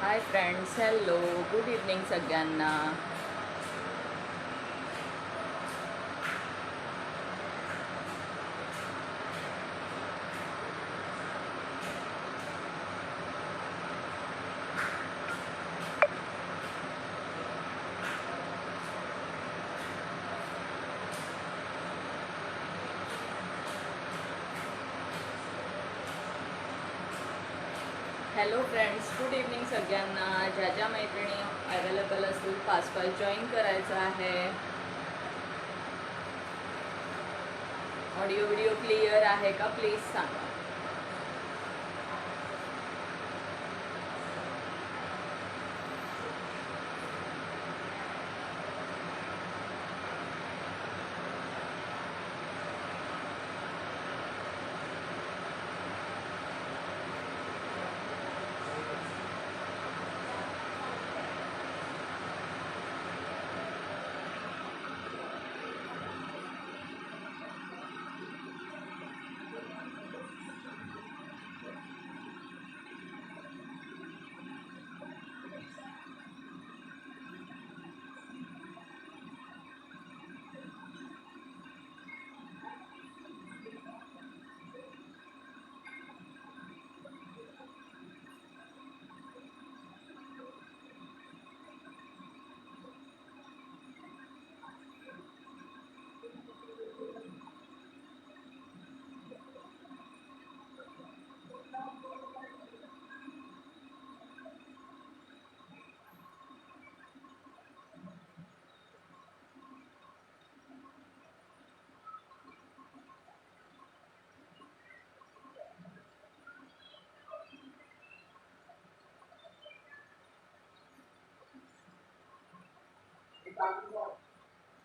Hi friends, hello, good evening सगळ्यांना. Hello friends, good evening सगळ्यांना. ज्या ज्या मैत्रिणी अवेलेबल असतील फास्ट फास्ट जॉईन करायचं आहे. ऑडिओ व्हिडिओ क्लिअर आहे का प्लीज सांगा.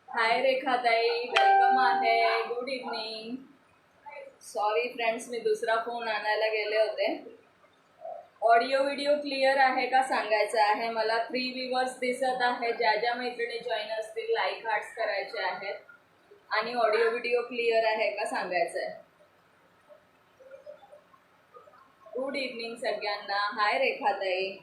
हाय रेखाताई, वेलकम आहे. Good evening. सॉरी फ्रेंड्स, मी दुसरा फोन आणायला गेले होते. ऑडिओ व्हिडिओ क्लिअर आहे का सांगायचं आहे मला. 3 व्ह्यूअर्स दिसत आहे. ज्या ज्या मैत्रिणी जॉईन असतील लाईक हार्ट्स करायचे आहेत आणि ऑडिओ व्हिडिओ क्लिअर आहे का सांगायचं आहे. गुड इव्हनिंग सगळ्यांना. हाय रेखाताई.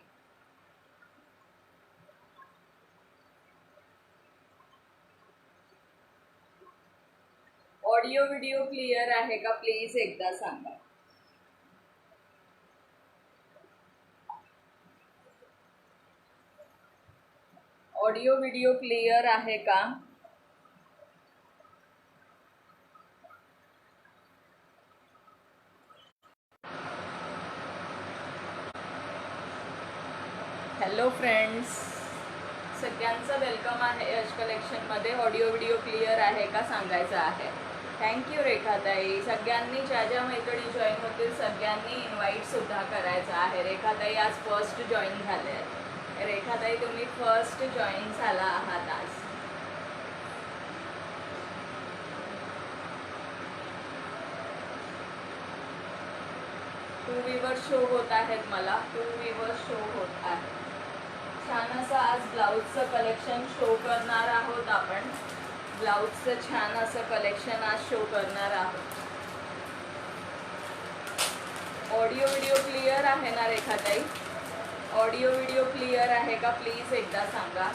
ऑडिओ व्हिडिओ क्लिअर आहे का प्लीज एकदा सांगा. ऑडिओ व्हिडिओ क्लिअर आहे का. हॅलो फ्रेंड्स, सगळ्यांचं वेलकम आहे यश कलेक्शनमध्ये. ऑडिओ व्हिडिओ क्लिअर आहे का सांगायचं आहे. थँक्यू रेखाताई. सगळ्यांनी ज्या ज्या मैत्रिणी जॉईन होतील सगळ्यांनी इन्व्हाइटसुद्धा करायचं आहे. रेखाताई आज फर्स्ट जॉईन झाले आहेत. रेखाताई तुम्ही फर्स्ट जॉईन झाला आहात आज. टू व्हीवर शो होत आहेत मला. 2 व्हीवर शो होत आहे. छान असं आज ब्लाऊजचं कलेक्शन शो करणार आहोत आपण. ब्लाऊजचं छान असं कलेक्शन आज शो करणार आहोत. ऑडिओ व्हिडिओ क्लिअर आहे ना रेखाताई. ऑडिओ व्हिडिओ क्लिअर आहे का प्लीज एकदा सांगा.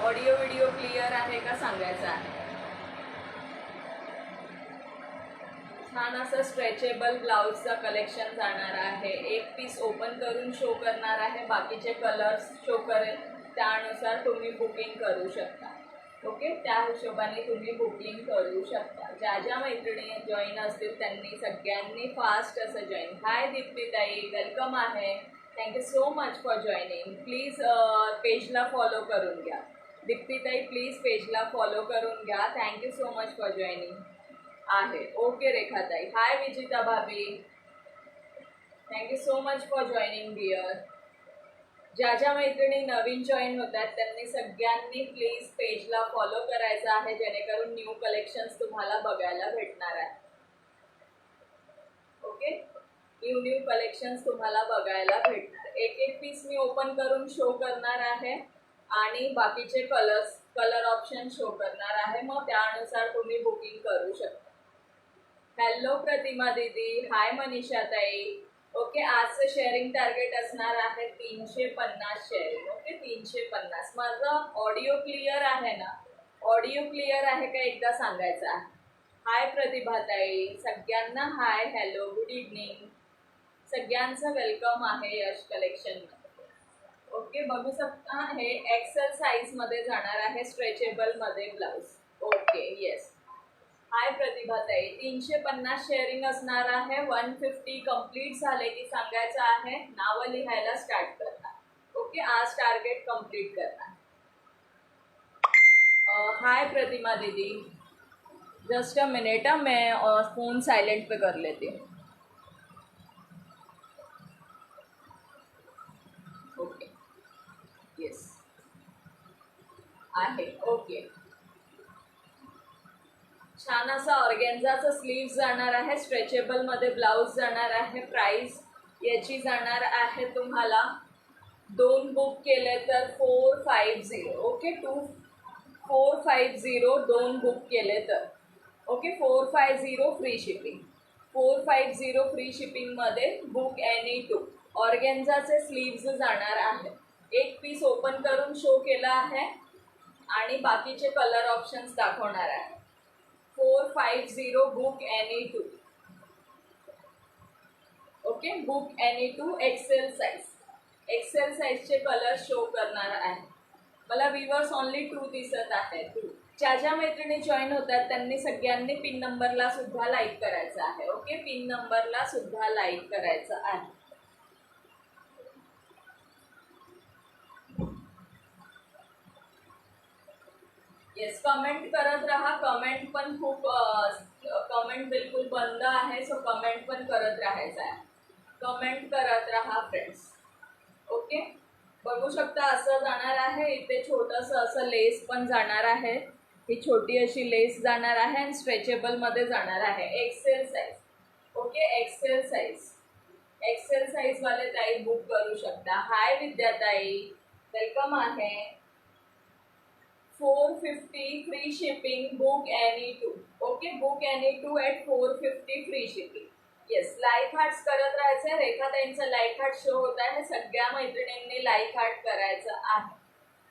ऑडिओ व्हिडिओ क्लिअर आहे का सांगायचं आहे. छान असं स्ट्रेचेबल ब्लाऊजचं कलेक्शन जाणार आहे. एक पीस ओपन करून शो करणार आहे. बाकीचे कलर्स शो करेल. त्यानुसार तुम्ही बुकिंग करू शकता. ओके, त्या हिशोबाने तुम्ही बुकिंग करू शकता. ज्या ज्या मैत्रिणी जॉईन असतील त्यांनी सगळ्यांनी फास्ट असं जॉईन. हाय दीप्तीताई, वेलकम आहे. Thank you so much for joining. Please पेजला फॉलो करून घ्या. दीप्तीताई प्लीज पेजला फॉलो करून घ्या. Thank you so much for joining आहे. ओके रेखाताई. हाय विजिता भाभी, thank you so much for joining dear. ज्या ज्या मैत्रिणी नवीन जॉईन होत आहेत त्यांनी सगळ्यांनी प्लीज पेजला फॉलो करायचं आहे जेणेकरून न्यू कलेक्शन्स तुम्हाला बघायला भेटणार आहे. ओके, न्यू कलेक्शन्स तुम्हाला बघायला भेटणार. एक एक पीस मी ओपन करून शो करणार आहे. आणि बाकीचे कलर ऑप्शन शो करणार आहे, मग त्यानुसार तुम्ही बुकिंग करू शकता. हॅलो प्रतिमा दीदी, हाय मनीषा ताई. ओके, आजचं शेअरिंग टार्गेट असणार आहे 350 शेअरिंग. ओके, 350. माझं ऑडिओ क्लिअर आहे ना? ऑडिओ क्लिअर आहे का एकदा सांगायचं आहे. हाय प्रतिभा ताई, सगळ्यांना हाय, हॅलो, गुड इव्हनिंग. सगळ्यांचं वेलकम आहे यश कलेक्शनमध्ये. ओके, बघू शकता हे एक्सेल साईजमध्ये जाणार आहे, स्ट्रेचेबलमध्ये blouse. Okay, yes. Hi Pratibha ताई, 350 शेअरिंग असणार आहे. 150 कंप्लीट झाले की सांगायचं आहे, नावं लिहायला स्टार्ट करणार. ओके, आज टार्गेट कंप्लीट करणार. हाय प्रतिमा दीदी, जस्ट अ मिनट, मैं फ़ोन साइलेंट पे कर लेती हूँ. ओके, येस आहे. ओके, छान असा ऑर्गेन्झाचा स्लीव्ज जाणार आहे, स्ट्रेचेबलमध्ये ब्लाऊज जाणार आहे. प्राइस याची जाणार आहे तुम्हाला 2 बुक केले तर 450. ओके, 450 2 बुक केले तर. Okay, 450 free shipping. 450 फ्री शिपिंगमध्ये बुक एनी 2 ऑर्गेन्झाचे स्लीव्ज जाणार आहे. एक पीस ओपन करून शो केला आहे आणि बाकीचे कलर ऑप्शन्स दाखवणार आहे. 450 book any 2. Okay, book any 2 XL size. XL साईजचे कलर शो करणार आहे. मला व्ह्यूअर्स ओनली 2 दिसत आहे. 2 ज्या ज्या मैत्रिणी जॉईन होतात त्यांनी सगळ्यांनी पिन नंबरला सुद्धा लाईक करायचं आहे. ओके, पिन नंबरला सुद्धा लाईक करायचं आहे. येस, कमेंट करत राहा. कमेंट पण खूप कमेंट बिलकुल बंद आहे, सो कमेंट पण करत राहायचं आहे. कमेंट करत राहा फ्रेंड्स. ओके, बघू शकता असं जाणार आहे. इथे छोटंसं असं लेस पण जाणार आहे. ही छोटी अशी लेस जाणार आहे आणि स्ट्रेचेबलमध्ये जाणार आहे. XL size. Okay, XL size. XL साईजवाले ताई बुक करू शकता. हाय विद्याताई, वेलकम आहे. 450 free shipping, book any 2. Okay, book any 2 at 450 free shipping. Yes, like hearts करत राहायचं. रेखाताईंचं लाईक हार्ट शो होत आहे. सगळ्या मैत्रिणींनी लाईक हार्ट करायचं आहे.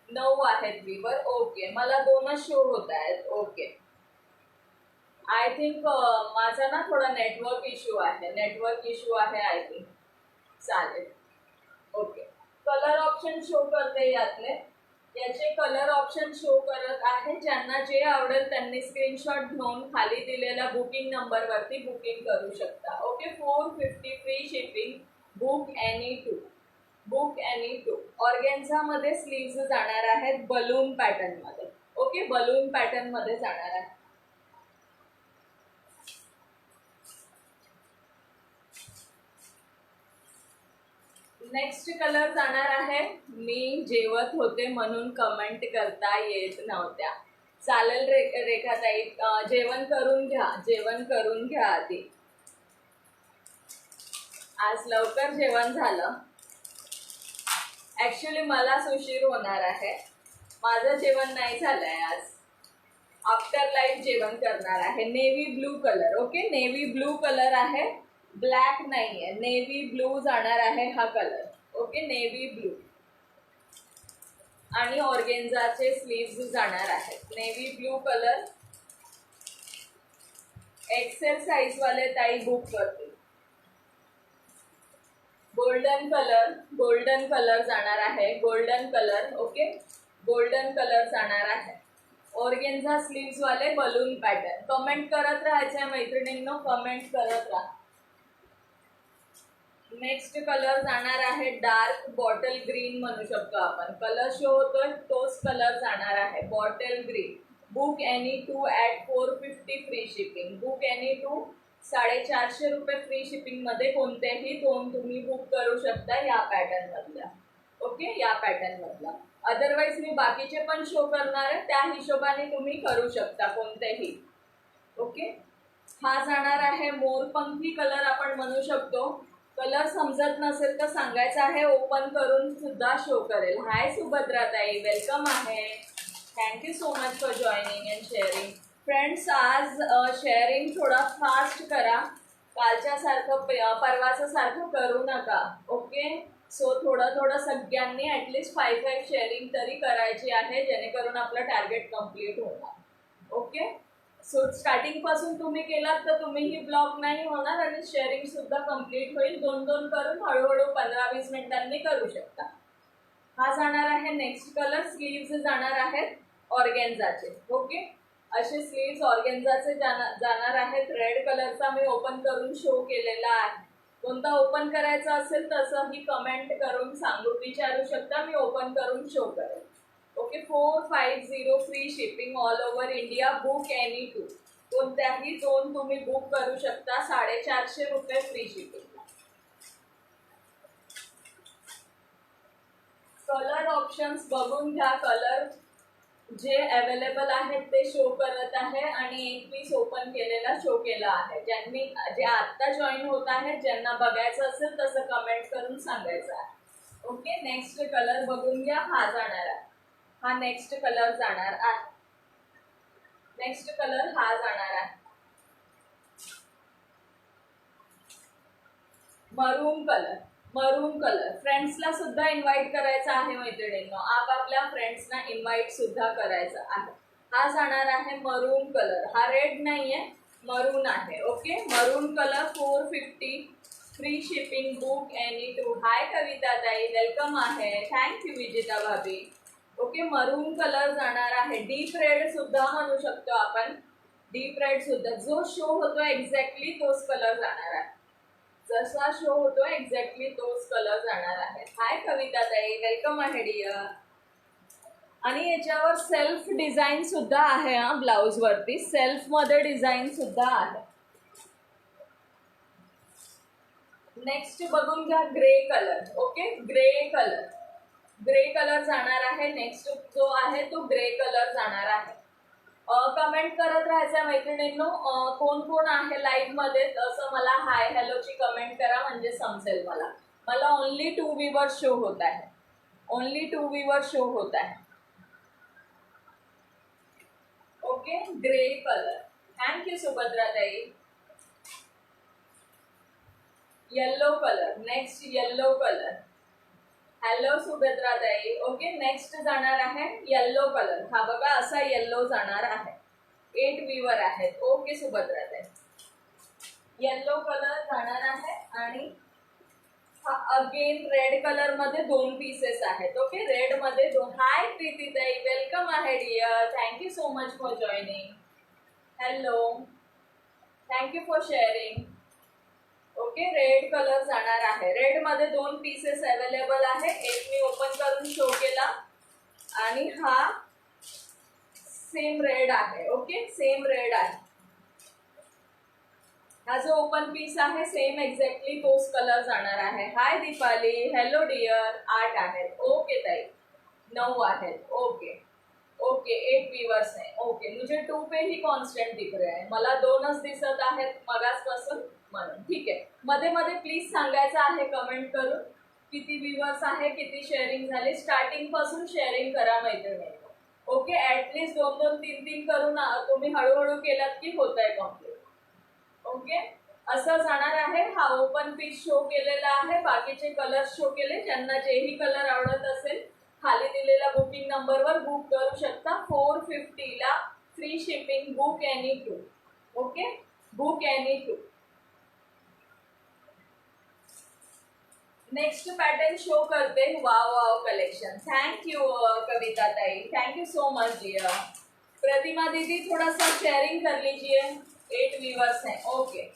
9 आहेत व्ह्यूवर. ओके, मला 2च शो होत आहेत. ओके, आय थिंक माझा ना थोडा नेटवर्क इश्यू आहे आय थिंक. चालेल. ओके, कलर ऑप्शन शो करते यातले. याचे कलर ऑप्शन शो करत आहे. ज्यांना जे आवडेल त्यांनी स्क्रीनशॉट घेऊन खाली दिलेल्या बुकिंग नंबरवरती बुकिंग करू शकता. Okay, 450 free shipping, book any 2. Book any 2 ऑर्गेन्झामध्ये स्लीव्ज जाणार आहेत बलून पॅटर्नमध्ये. ओके, बलून पॅटर्नमध्ये जाणार आहे. नेक्स्ट कलर जाणार आहे. मी जेवत होते म्हणून कमेंट करता येत नव्हत्या. चालेल रेखाताई, जेवण करून घ्या. जेवण करून घ्या आधी. आज लवकर जेवण झालं. ॲक्च्युली मलाच उशीर होणार आहे. माझं जेवण नाही झालंय आज. आफ्टर लाईफ जेवण करणार आहे. Navy blue colour. Okay, navy blue colour आहे, ब्लॅक नाही आहे. नेव्ही ब्लू जाणार आहे हा कलर. ओके, नेव्ही ब्लू आणि ऑर्गेन्झाचे स्लीव्ज जाणार आहेत. Navy blue colour. एक्सेल साईजवाले ताई बुक करतील. गोल्डन कलर जाणार आहे. Golden colour. Okay, golden colour जाणार आहे. ऑर्गेन्झा स्लीव्सवाले बलून पॅटर्न. कमेंट करत राहायचं मैत्रिणींनो, कमेंट करत राहा. नेक्स्ट कलर जाणार आहे डार्क बॉटल ग्रीन म्हणू शकतो आपण. कलर शो होतोय तोच कलर जाणार आहे, bottle green. Book any 2 at 450 free shipping. Book any 2 ₹450 free शिपिंगमध्ये कोणतेही 2 तुम्ही बुक करू शकता या पॅटर्नमधल्या. ओके, या पॅटर्नमधला. अदरवाईज मी बाकीचे पण शो करणार आहे, त्या हिशोबाने तुम्ही करू शकता कोणतेही. ओके, हा जाणार आहे मोरपंखी कलर आपण म्हणू शकतो. कलर समजत नसेल तर सांगायचं आहे, ओपन करून सुद्धा शो करेल. हाय सुभद्रा ताई, वेलकम आहे. Thank you so much for joining and sharing. Friends, आज शेअरिंग थोडा फास्ट करा. कालच्या सारखं परवाचं सारखं करू नका. ओके, सो थोडं थोडं सगळ्यांनी ॲटलिस्ट 5 शेअरिंग तरी करायची आहे, जेणेकरून आपलं टार्गेट कम्प्लीट होणार. ओके, सो स्टार्टिंगपासून तुम्ही केलात तर तुम्हीही ब्लॉक नाही होणार आणि शेअरिंग सुद्धा कम्प्लीट होईल. 2-2 करून हळूहळू 15-20 मिनिटांनी करू शकता. हा जाणार आहे नेक्स्ट कलर. स्लीव्ज जाणार आहेत ऑर्गेन्झाचे. ओके, असे स्लीव्स ऑर्गेन्झाचे जाणार आहेत. रेड कलरचा मी ओपन करून शो केलेला आहे. कोणता ओपन करायचा असेल तसंही कमेंट करून विचारू शकता, मी ओपन करून शो करेल. Okay, 450 free shipping all over India. Book any 2, कोणत्याही 2 तुम्ही बुक करू शकता. 450 रुपये फ्री शिपिंग. कलर ऑप्शन्स बघून घ्या. कलर जे अवेलेबल आहेत ते शो करत आहे आणि एक पीस ओपन केलेला शो केला आहे. जे आत्ता जॉईन होत आहेत, ज्यांना बघायचं असेल तसं कमेंट करून सांगायचं आहे. ओके, नेक्स्ट कलर बघून घ्या. हा जाणार आहे. हा नेक्स्ट कलर जाणार आहे. नेक्स्ट कलर हा जाणार आहे. Maroon colour. मरून कलर फ्रेंड्सला सुद्धा इन्व्हाइट करायचं आहे मैत्रिणींनो. आपापल्या फ्रेंड्सना इन्व्हाइट सुद्धा करायचं आहे. हा जाणार आहे मरून कलर. हा रेड नाहीये, मरून आहे. ओके, मरून colour 450 free shipping. Book any 2. हाय कविता ताई, वेलकम आहे. थँक्यू विजिता भाभी. ओके, मरून कलर जाणार आहे. डीप रेड सुद्धा म्हणू शकतो आपण. डीप रेड सुद्धा जो शो होतो एक्झॅक्टली तोच कलर जाणार आहे. जसा शो होतो एक्झॅक्टली तोच कलर जाणार आहे. हाय कविता ताई, वेलकम आहे डिअर. आणि याच्यावर सेल्फ डिझाईन सुद्धा आहे. हा ब्लाउज वरती सेल्फ मध्ये डिझाईन सुद्धा आहे. नेक्स्ट बघून घ्या grey colour. Okay, grey colour. Grey colour जाणार आहे. नेक्स्ट जो आहे तो ग्रे कलर जाणार आहे. कमेंट करत राहायचं मैत्रिणींनो. कोण कोण आहे लाईव्ह मध्ये तसं मला हाय हॅलोची कमेंट करा, म्हणजे समजेल मला. मला ओनली 2 व्ह्यूअर्स शो होत आहे. ओनली 2 व्ह्यूअर्स शो होत आहे. Okay, grey colour. Thank you Subhadra ताई. Yellow colour. Next yellow colour. Hello Subhadra ताई. ओके, नेक्स्ट जाणार आहे येल्लो कलर. हा बघा, असा येल्लो जाणार आहे. 8 व्ह्यूअर आहेत. ओके सुभद्रा ताई, येल्लो कलर जाणार आहे. आणि हा अगेन रेड कलर मध्ये 2 पीसेस आहेत. ओके, रेड मध्ये 2. हाय प्रीती ताई, वेलकम आहे dear. Thank you so much for joining. Hello, thank you for sharing. Okay, red colour जाणार आहे. रेड मध्ये 2 पीसेस अवेलेबल आहे. एक मी ओपन करून शो केला आणि हा सेम रेड आहे. ओके, सेम रेड आहे. हा जो ओपन पीस आहे सेम एक्झॅक्टली तोच कलर जाणार आहे. हाय दीपाली, हॅलो डिअर. 8 आहेत. ओके ताई, 9 आहेत. ओके ओके, 8 व्ह्यूअर्स है. ओके, मुझे 2 पे ही कॉन्स्टंट दिख रहे हैं. मला 2च दिसत आहेत मगासपासून, म्हणून ठीक आहे. मध्ये मध्ये प्लीज सांगायचं आहे कमेंट करून किती व्ह्यूअर्स आहे, किती शेअरिंग झाले. स्टार्टिंग पासून शेअरिंग करा मैत्रिणी. ओके, ॲटलिस्ट 2-2, 3-3 करून तुम्ही हळूहळू केलात की होत आहे कम्प्लीट. ओके, असं जाणार आहे. हा ओपन पीस शो केलेला आहे. बाकीचे कलर शो केले. ज्यांना जेही कलर आवडत असेल खाली दिलेल्या बुकिंग नंबरवर बुक करू शकता. 450 ला free shipping. Book any 2. Okay, book any 2. Next pattern show करते. Wow wow collection. Thank you Kavita ताई, thank you so much dear. Pratima दीदी थोड़ा सा शेयरिंग कर लीजिए. 8 व्यूअर्स हैं. ओके,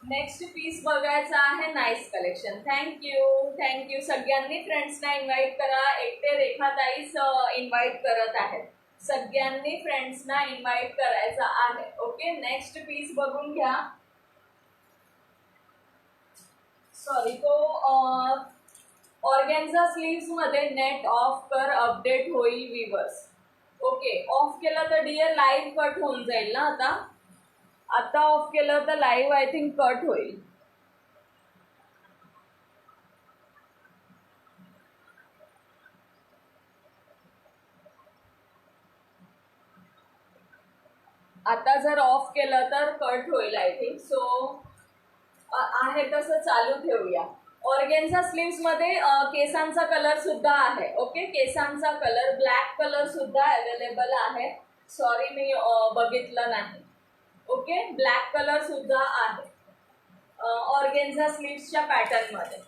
नेक्स्ट पीस बघायचा आहे. Nice collection. Thank you thank you. सगळ्यांनी फ्रेंड्सना इन्व्हाइट करा. एकटे रेखाताईच इन्व्हाइट करत आहेत. सगळ्यांनी फ्रेंड्सना इन्व्हाइट करायचं आहे. ओके, नेक्स्ट पीस बघून घ्या. सॉरी, तो ऑर्गेन्झा स्लीव्स मध्ये नेट ऑफ कर अपडेट होईल व्ह्यूअर्स. ओके, ऑफ केलं तर डिअर लाईव्ह कट होऊन जाईल ना आता ऑफ केलं तर लाईव्ह आय थिंक कट होईल. आता जर ऑफ केलं तर कट होईल आय थिंक. सो आहे तसं चालू ठेवूया. ऑर्गेन्झा स्लीव्स मध्ये केसांचा कलर सुद्धा आहे. ओके, केसांचा कलर ब्लॅक कलर सुद्धा अवेलेबल आहे. सॉरी मी बघितलं नाही. ओके, ब्लॅक कलर सुद्धा आहे ऑर्गेन्झा स्लीव्सच्या पॅटर्न मध्ये.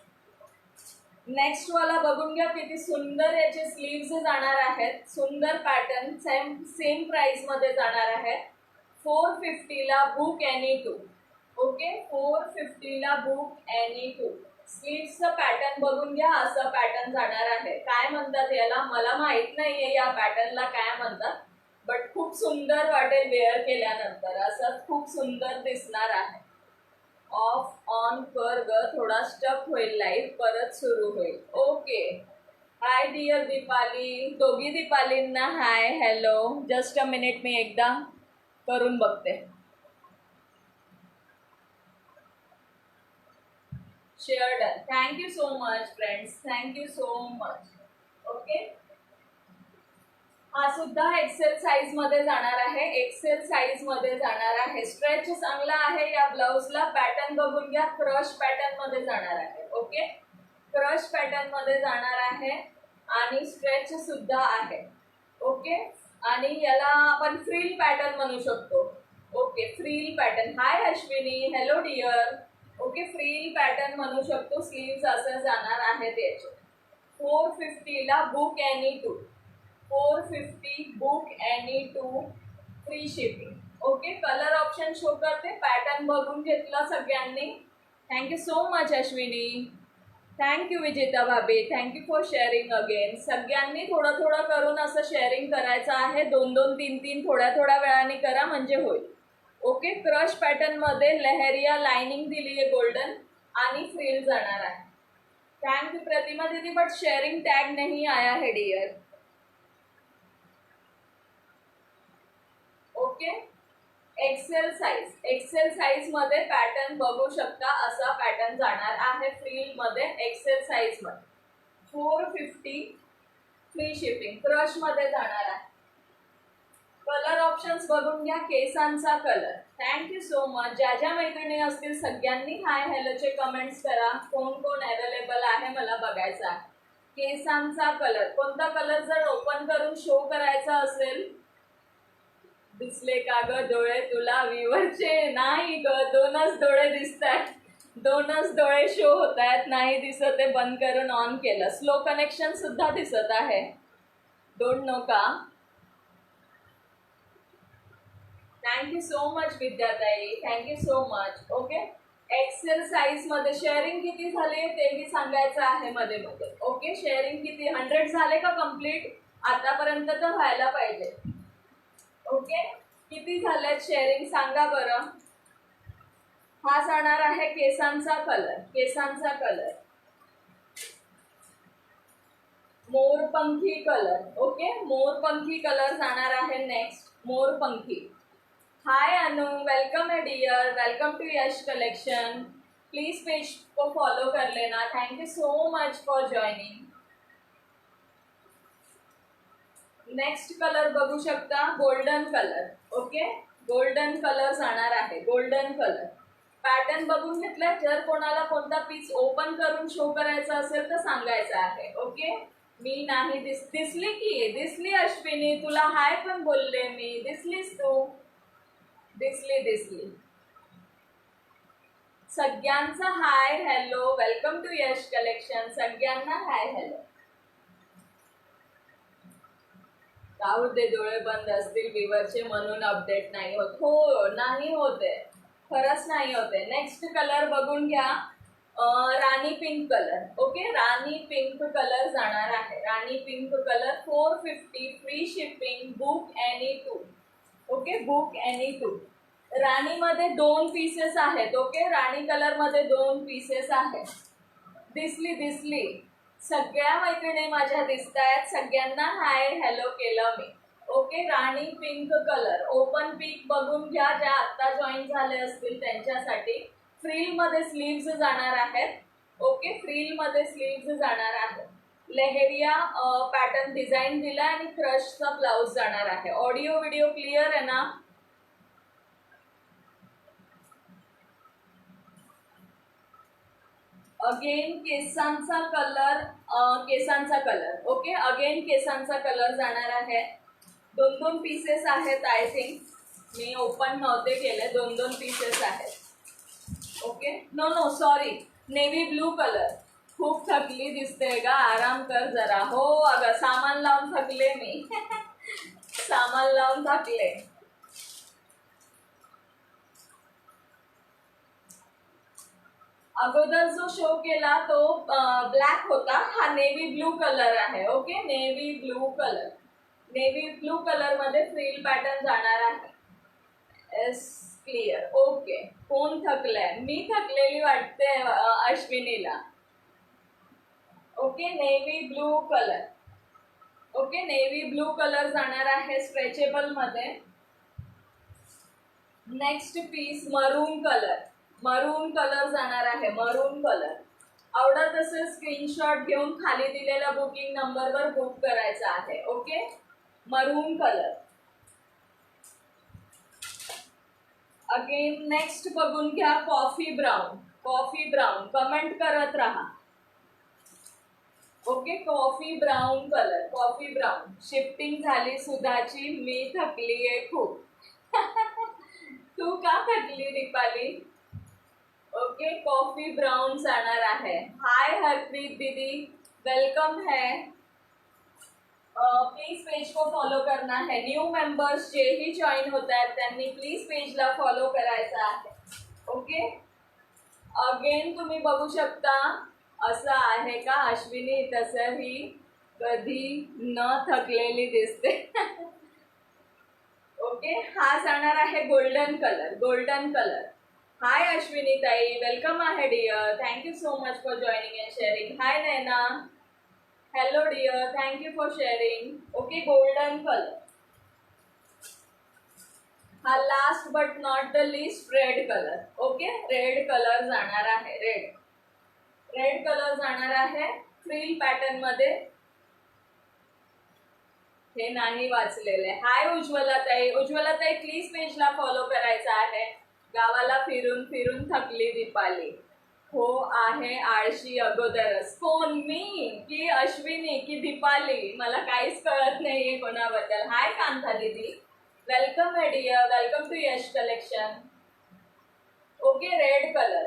नेक्स्ट वाला बघून घ्या, किती सुंदर याचे स्लीव्स जाणार आहेत. सुंदर पॅटर्न, सेम प्राइस मध्ये जाणार आहे. 450 ला बुक एनी टू. ओके, 450 ला बुक एनी टू. स्लीव्सचं पॅटर्न बघून घ्या, असं पॅटर्न जाणार आहे. काय म्हणतात याला मला माहित नाहीये या पॅटर्नला काय म्हणतात, बट खूप सुंदर वाटेल वेअर केल्यानंतर. असं खूप सुंदर दिसणार आहे. ऑफ ऑन कर ग, थोडा स्टक होईल लाईव्ह, परत सुरू होईल. ओके, हाय डिअर दीपाली, दोघी दीपालींना hi hello. Just a minute, मी एकदा करून बघते. Share done. Thank you so much friends, thank you so much. Okay, हा सुद्धा एक्सेल साईज मध्ये जाणार आहे. एक्सेल साईज मध्ये जाणार आहे. स्ट्रेच चांगला आहे या ब्लाउजला. पॅटर्न बघून घ्या, क्रश पॅटर्न मध्ये जाणार आहे. ओके, क्रश पॅटर्न मध्ये जाणार आहे आणि स्ट्रेच सुद्धा आहे. ओके, आणि याला आपण फ्रिल पॅटर्न म्हणू शकतो. Okay, frill pattern. Hi Ashwini, hello dear. Okay, frill pattern म्हणू शकतो. स्लीव्स असं जाणार आहेत याचे. 450 ला book any two. 450 book any two, free shipping. Okay, colour option show करते. पॅटर्न बघून घेतला सगळ्यांनी. Thank you so much Ashwini. Thank you Vijeta भाभी, थँक्यू फॉर शेअरिंग अगेन. सगळ्यांनी थोडं थोडं करून असं शेअरिंग करायचं आहे. 2-2, 3-3 थोड्या थोड्या वेळाने करा म्हणजे होईल. ओके, क्रश पॅटर्न मध्ये लहरिया लाइनिंग दिली आहे गोल्डन आणि फ्रिल जाणार आहे. थँक्यू प्रतिमा दीदी, बट शेयरिंग टैग नहीं आया है डियर. ओके, एक्सेल साइज मध्ये पॅटर्न बघू शकता. असा पॅटर्न जाणार आहे फ्रिल मध्ये एक्सेल साइज मध्ये. 450 फ्री शिपिंग, क्रश मध्ये जाणार आहे. कलर ऑप्शन्स बघून घ्या. केसांचा कलर. Thank you so much. ज्या ज्या मैत्रिणी असतील सगळ्यांनी हाय हॅलोचे कमेंट्स करा. कोण कोण अवेलेबल आहे मला बघायचं आहे. केसांचा कलर, कोणता कलर जर ओपन करून शो करायचा असेल. दिसले का ग डोळे तुला व्ह्यूअरचे? नाही ग, 2च डोळे दिसत आहेत. 2च डोळे शो होत आहेत. नाही दिसत आहे, बंद करून ऑन केलं. स्लो कनेक्शन सुद्धा दिसत आहे. डोंट नो का. थँक्यू सो मच विद्याताई, thank you so much. Okay, XL size मध्ये शेअरिंग किती झाले तेही सांगायचं आहे मध्ये मध्ये. ओके, शेअरिंग किती 100 झाले का कंप्लीट? आतापर्यंत तर व्हायला पाहिजे. ओके, किती झालेत शेअरिंग सांगा बरं. हा जाणार आहे केसांचा कलर. केसांचा कलर मोरपंखी कलर. ओके, मोरपंखी कलर जाणार आहे नेक्स्ट. मोरपंखी. हाय अनु, वेलकम है dear, welcome to Yash collection. Please page को फॉलो कर लेना. Thank you so much for joining. Next colour बघू शकता, golden colour. Okay, golden colour जाणार आहे. गोल्डन कलर पॅटर्न बघून घेतला. जर कोणाला कोणता पीस ओपन करून शो करायचा असेल तर सांगायचं आहे. ओके, मी नाही दिसली की दिसली अश्विनी, तुला हाय पण बोलले मी. दिसलीस तू? दिसली. सगळ्यांचा hi hello, welcome to Yash collection. सगळ्यांना हाय हॅलो. राहू दे, डोळे बंद असतील विवरचे म्हणून अपडेट नाही होत. हो, नाही होते, खरंच नाही होते. नेक्स्ट कलर बघून घ्या. Rani pink colour. Okay, rani pink colour जाणार आहे. Rani pink colour 450 free shipping, book any two. Okay, book any two. राणीमध्ये 2 पीसेस आहेत. ओके, राणी कलर मध्ये 2 पीसेस आहेत. दिसली. सगळ्या मैत्रिणी माझ्या दिसत आहेत. सगळ्यांना हाय हॅलो केलं मी. Okay, rani pink colour. Open पिक बघून घ्या, ज्या आता जॉईन झाले असतील त्यांच्यासाठी. फ्रिल मध्ये स्लीव्ज जाणार आहेत. ओके, फ्रिल मध्ये स्लीव्ज जाणार आहेत. लेहेरिया पॅटर्न डिझाईन दिला आणि क्रशचा ब्लाउज जाणार आहे. ऑडिओ व्हिडिओ क्लिअर आहे ना? अगेन केसांचा कलर. ओके, अगेन केसांचा कलर जाणार आहे. 2-2 पीसेस आहेत. आय थिंक मी ओपन नव्हते केले. 2-2 पीसेस आहेत. Okay, no sorry, navy blue colour. खूप थकली दिसते का? आराम कर जरा. हो अगं, सामान लावून थकले मी. सामान लावून थकले. अगोदर जो शो केला तो ब्लॅक होता. हा नेव्ही ब्लू कलर आहे. Okay, navy blue colour. Navy blue colour मध्ये फ्रिल पॅटर्न जाणार आहे. S, clear. ओके, कोण थकलंय? मी थकलेली वाटते अश्विनीला. Okay, navy blue colour. Okay, navy blue colour जाणार आहे स्ट्रेचेबल मध्ये. Next piece maroon colour. Maroon colour जाणार आहे. मरून कलर आवडत असेल स्क्रीनशॉट घेऊन खाली दिलेल्या बुकिंग नंबरवर बुक करायचा आहे. ओके, मरून कलर. अगेन नेक्स्ट बघून घ्या, coffee brown. Coffee brown comment करत राहा. Okay, coffee brown colour. Coffee brown. Shifting झाली सुधाची. मी थकली आहे खूप. तू का थकली दीपाली? ओके, कॉफी ब्राउन जाणार आहे. हाय हरप्रीत दीदी, वेलकम है. प्लीज पेज को फॉलो करना है. न्यू मेंबर्स जेही जॉईन होत आहेत त्यांनी प्लीज पेजला फॉलो करायचा आहे. ओके, अगेन तुम्ही बघू शकता. असं आहे का अश्विनी? तसंही कधी न थकलेली दिसते. ओके, हा जाणार आहे golden colour. Golden colour. Hi Ashwini ताई, वेलकम आहे dear. Thank you so much for joining and sharing. Hi Naina, hello dear, thank you for sharing. Okay, golden colour. हा last but not the least red colour. Okay, red colour जाणार आहे. Red colour जाणार आहे frill pattern मध्ये. हे नाही वाचलेले. हाय उज्ज्वला ताई. उज्ज्वला ताई प्लीज पेजला फॉलो करायचा आहे. गावाला फिरून फिरून थकली दीपाली. हो आहे आळशी अगोदरच. कोण, मी की अश्विनी की दीपाली? मला काहीच कळत नाहीये कोणाबद्दल. हाय कांता दीदी, वेलकम है dear. Welcome to Yash collection. Okay, red colour.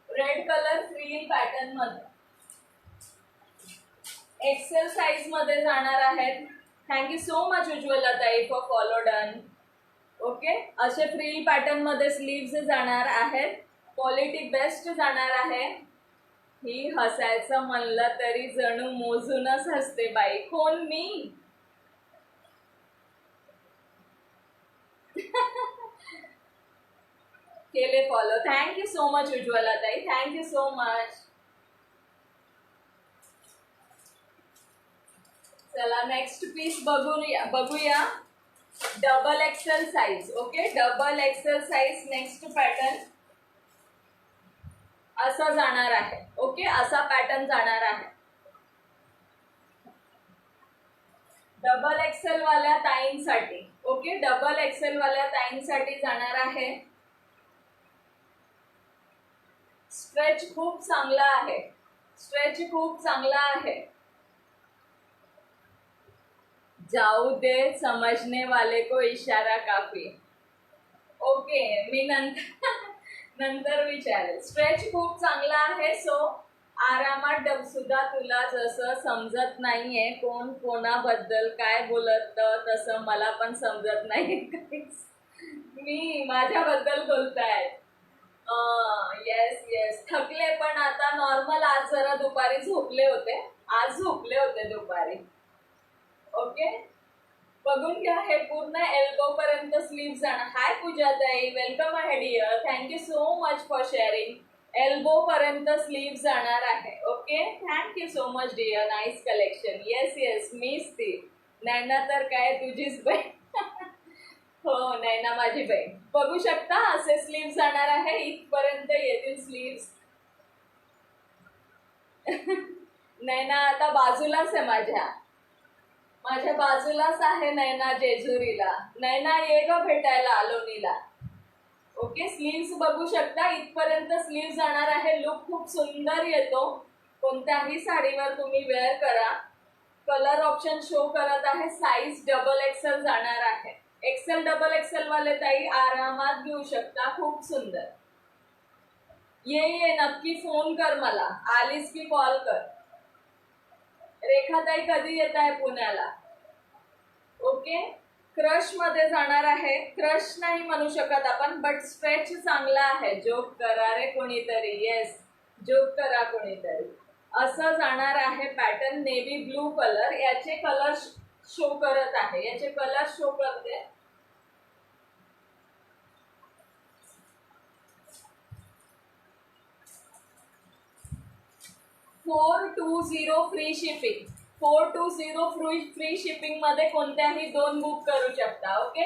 Red colour frill pattern मध्ये. एक्सेल साइज मध्ये जाणार आहेत. थँक्यू सो मच उज्ज्वला ताई फॉर फॉलो डन. ओके, असे फ्रिल पॅटर्न मध्ये स्लीव्ज जाणार आहेत. क्वालिटी बेस्ट जाणार आहे. ही हसायचं म्हणलं तरी जणू मोजूनच हसते बाई. कोण, मी? केले follow. Thank you so much Ujjwala ताई, थँक्यू सो मच. चला नेक्स्ट पीस बघूया. Double XL size. Okay, double XL size next pattern असा जाणार आहे. ओके, असा पॅटर्न जाणार आहे. डबल एक्सेल वाल्या ताईंसाठी. ओके, डबल एक्सेल वाल्या ताईंसाठी जाणार आहे. स्ट्रेच खूप चांगला आहे. स्ट्रेच खूप चांगला आहे. जाऊ दे, समझने वाले को इशारा काफी. ओके, मी नंतर विचारेल. स्ट्रेच खूप चांगला आहे. सो आरामात सुद्धा तुला जसं समजत नाहीये कोण कोणाबद्दल काय बोलत, तसं मला पण समजत नाही. मी माझ्याबद्दल बोलताय. येस, थकले पण आता नॉर्मल. आज जरा दुपारी झोपले होते. दुपारी. ओके, बघून घ्या. हे पूर्ण एल्बो पर्यंत स्लीव्ह जाणार. हाय पूजा ताई, वेलकम आहे dear. Thank you so much for sharing. Elbow पर्यंत स्लीव्ह जाणार आहे. Okay, thank you so much dear, nice collection. Yes yes, मीच ती नैना, तर काय तुझीच बहीण. हो नैना माझी बहीण. बघू शकता असे स्लीव्ह जाणार आहे, इथपर्यंत येतील स्लीव्ह. नैना आता बाजूलाच आहे, माझ्या बाजूलाच आहे नैना, जेजुरीला. नैना ये ग भेटायला आलोनीला. ओके, स्लीव्स बघू शकता, इथपर्यंत स्लीव्ह जाणार आहे. लुक खूप सुंदर येतो, कोणत्याही साडीवर तुम्ही वेअर करा. कलर ऑप्शन शो करत आहे. साईज डबल एक्सेल जाणार आहे. एक्सेल डबल एक्सेल वाले ताई आरामात घेऊ शकता, खूप सुंदर. ये नक्की फोन कर मला, आलीस की कॉल कर. रेखाताई कधी येत आहे पुण्याला? ओके, क्रश मध्ये जाणार आहे. क्रश नाही म्हणू शकत आपण, बट स्ट्रेच चांगला आहे. जोक करा रे कोणीतरी. येस, जोक करा कोणीतरी. असं जाणार आहे पॅटर्न. नेव्ही ब्लू कलर, याचे कलर शो करत आहे, याचे कलर शो करते. $420 फ्री शिपिंग. 420 फ्री शिपिंग मध्ये कोणत्याही 2 बुक करू शकता. Okay,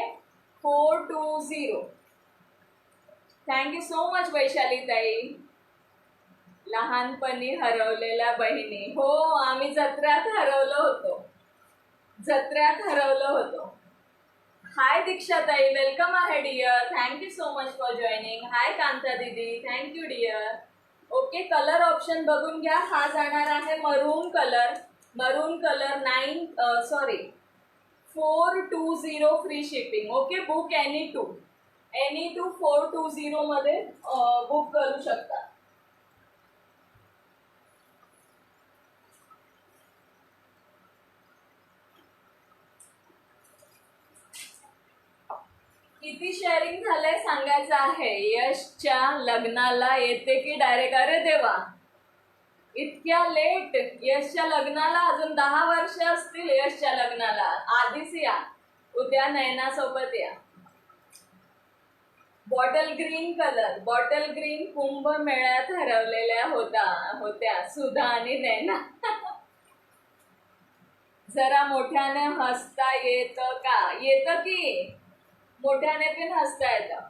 420. Thank you so much Vaishali ताई. लहानपणी हरवलेल्या बहिणी. हो, आम्ही जत्र्यात हरवलो होतो. हाय दीक्षा ताई, वेलकम आहे dear. Thank you so much for joining. Hi Kanta दीदी, thank you dear. Okay, colour option बघून घ्या. हा जाणार आहे maroon colour. 420 free shipping. Okay, book any two 420 मध्ये बुक करू शकता. किती शेअरिंग झालंय सांगायचं आहे. यशच्या लग्नाला येते की डायरेक्ट? अरे देवा, इतक्या लेट? यशच्या लग्नाला अजून 10 वर्ष असतील. यशच्या लग्नाला आधीच या, उद्या नैना सोबत या. Bottle green colour, bottle green कुंभमेळ्यात हरवलेल्या होत्या सुधा आणि नैना. जरा मोठ्याने हसता येतं का? येतं की, मोठ्याने पण हसता येतं.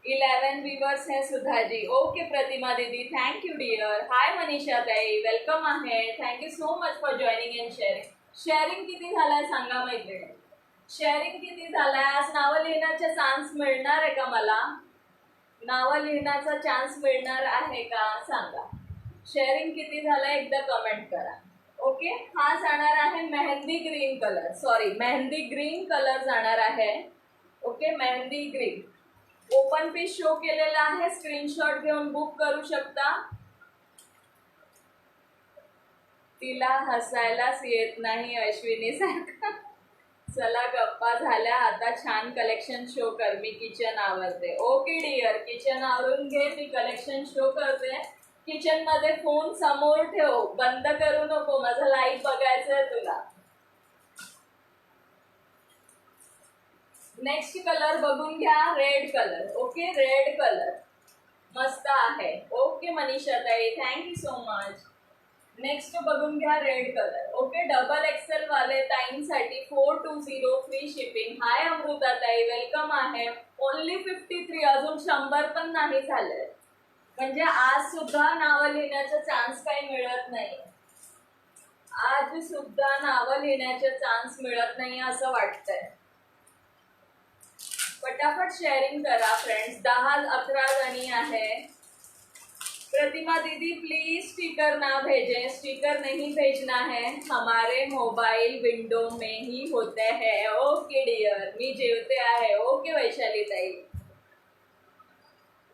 11 व्ह्यूअर्स है सुधाजी. ओके प्रतिमा दीदी, थँक्यू डिअर. हाय मनीषा ताई, वेलकम आहे. Thank you so much for joining and sharing. Sharing किती झालाय सांगा मैत्रिणी, शेअरिंग किती झालाय? आज नावं लिहिण्याचा चान्स मिळणार आहे का मला? नावं लिहिण्याचा चान्स मिळणार आहे का सांगा. शेअरिंग किती झालाय एकदा कमेंट करा. ओके, हा जाणार आहे मेहंदी ग्रीन कलर जाणार आहे. Okay, mehndi green. Open piece show केलेला आहे, स्क्रीनशॉट घेऊन बुक करू शकता. तिला हसायलाच येत नाही अश्विनी सारखं. चला गप्पा झाल्या, आता छान कलेक्शन शो कर. मी किचन आवरते. ओके डिअर, किचन आवरून घे, मी कलेक्शन शो करते. किचन मध्ये फोन समोर ठेव, बंद करू नको, माझं लाईव्ह बघायचंय तुला. नेक्स्ट कलर बघून घ्या, red colour. Okay, red colour मस्त आहे. ओके मनीषा ताई, थँक्यू सो मच. नेक्स्ट बघून घ्या, red colour. Okay, double XL वाले ताईंसाठी 420 फ्री शिपिंग. हाय अमृता ताई, वेलकम आहे. ओनली 53, अजून 100 पण नाही झाले. म्हणजे आज सुद्धा नावं लिहिण्याचा चान्स काही मिळत नाही. आज सुद्धा नावं लिहिण्याचे चान्स मिळत नाही असं वाटतंय. फटाफट शेअरिंग करा फ्रेंड्स. 10-11 जणी आहे. प्रतिमा दीदी प्लीज स्टिकर ना भेजें, स्टिकर नहीं भेजना है, हमारे मोबाइल विंडो में ही होते हैं. ओके डिअर, मी जेवते आहे. ओके वैशाली ताई.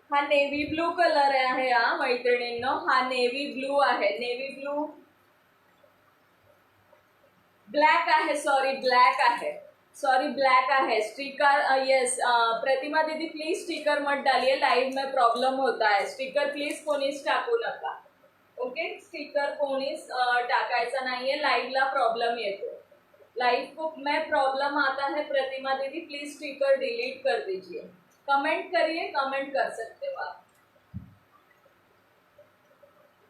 हा नेव्ही ब्लू कलर आहे हा मैत्रिणींनो, हा नेव्ही ब्लू आहे. नेव्ही ब्लू, ब्लॅक आहे, सॉरी ब्लैक है. स्टिकर यस, प्रतिमा दीदी प्लीज स्टिकर मत डालिए, लाइव में प्रॉब्लम होता है. स्टिकर प्लीज कोणीच टाकू नका. ओके, स्टिकर कोणीच टाकायचा नाहीये, लाईव्हला प्रॉब्लेम येतो. लाइव में प्रॉब्लम आता है. प्रतिमा दीदी प्लीज स्टिकर डिलीट कर दीजिए. कमेंट करिए, कमेंट कर सकते हो आप.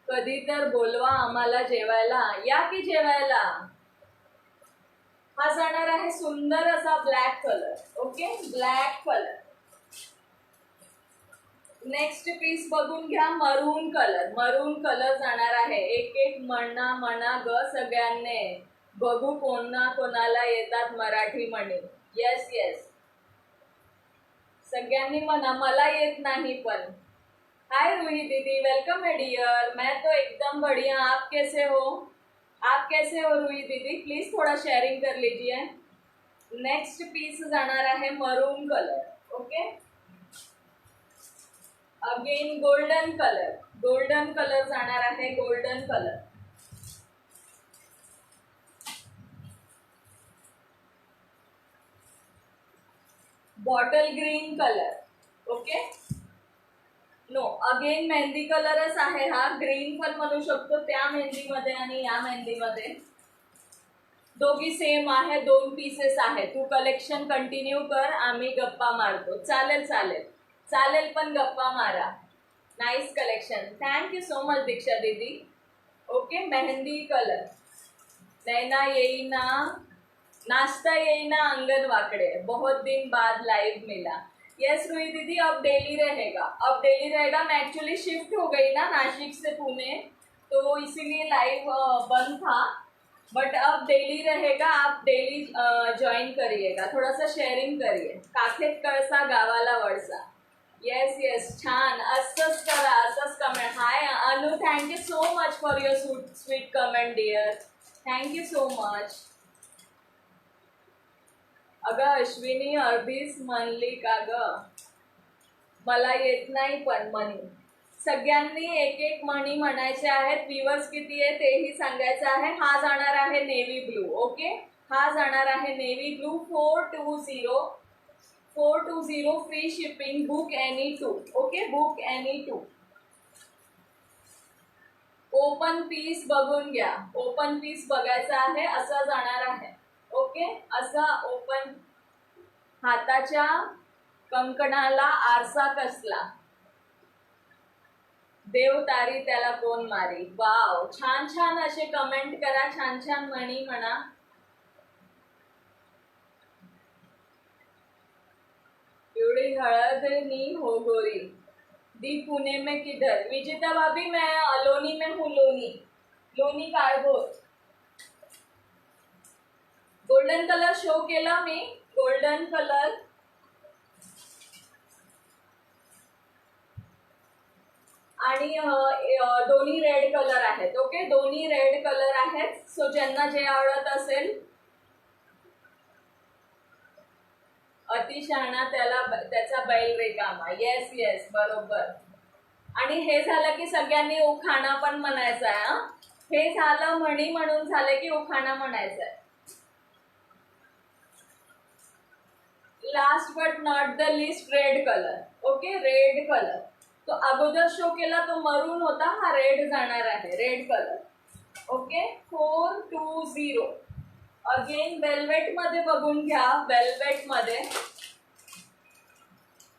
कधी तर बोलवा आम्हाला जेवायला, या की जेवायला. हा जाणार आहे सुंदर असा black colour. Okay, black colour. Next piece बघून घ्या, मरून कलर. मरून कलर जाणार आहे. एक एक म्हणा ग सगळ्यांनी, बघू कोणाला येतात मराठी म्हणे. येस येस, सगळ्यांनी म्हणा, मला येत नाही पण. हाय रूही दीदी, वेलकम है डियर. मैं तो एकदम बढ़िया, आप कैसे हो? आप कैसे हो रूही दीदी? प्लीज थोड़ा शेयरिंग कर लीजिए. नेक्स्ट पीस जाणार आहे maroon colour. Okay, again golden colour. Golden colour जाणार आहे, golden colour. Bottle green colour. Okay, no, again mehndi कलरच आहे हा. ग्रीन पण म्हणू शकतो त्या मेहंदीमध्ये आणि या मेहंदीमध्ये. दोघी सेम आहे, दोन पीसेस आहे. तू कलेक्शन कंटिन्यू कर, आम्ही गप्पा मारतो. चालेल चालेल चालेल, पण गप्पा मारा. Nice collection, thank you so much Diksha दीदी. Okay, mehndi colour. नैना येईना, नाश्ता येईना अंगन वाकड़े, बहुत दिन बाद लाइव मिला. यस रूही दीदी, अब डेली रहेगा. अब डेली रहेगा. मैं एक्चुअली शिफ्ट हो गई ना नासिक से पुणे, तो इसीलिए लाइव बंद था. बट अब डेली रहेगा. आप डेली ज्वाइन करिएगा, थोड़ा सा शेअरिंग करिए. काखेत कळसा गावाला वळसा. येस येस, छान. असंच करा, असंच comment. Hi Anu, thank you so much for your sweet comment dear. Thank you so much. अगं अश्विनी, अर्धीच म्हणली का ग? मला येत नाही पण म्हणी. सगळ्यांनी एक एक म्हणी म्हणायचे आहेत. व्ह्यूअर्स किती आहे तेही सांगायचं आहे. हा जाणार आहे नेव्ही ब्लू. ओके, हा जाणार आहे navy blue. 420 free shipping. Book any two. Okay, book any two. Open piece बघून घ्या. ओपन पीस बघायचा आहे. असा जाणार आहे. ओके, असा ओपन. हाताच्या कंकणाला आरसा कसला, देव तारी त्याला कोण मारी. वाव, छान छान असे कमेंट करा, छान छान म्हणी म्हणा. पिवळी हळद नी हो गोरी, दी पुणे में किधर? विजेता भाभी, मैं लोनी में हूँ. लोनी कारगोत. गोल्डन कलर शो केला मी. गोल्डन कलर आणि दोन्ही रेड कलर आहेत. ओके, दोन्ही रेड कलर आहेत. सो ज्यांना जे आवडत असेल. अतिशहाणा त्याचा बैल रिकामा. येस येस, बरोबर. आणि हे झालं की सगळ्यांनी उखाणा पण म्हणायचा आहे. हे झालं म्हणी म्हणून झालं की उखाणा म्हणायचा आहे. Last but not the least, red colour. Okay, red colour. तो अगोदर शो केला तो मरून होता, हा रेड जाणार आहे, red colour. Okay, 420. Again velvet मध्ये बघून घ्या. वेल्वेट मध्ये.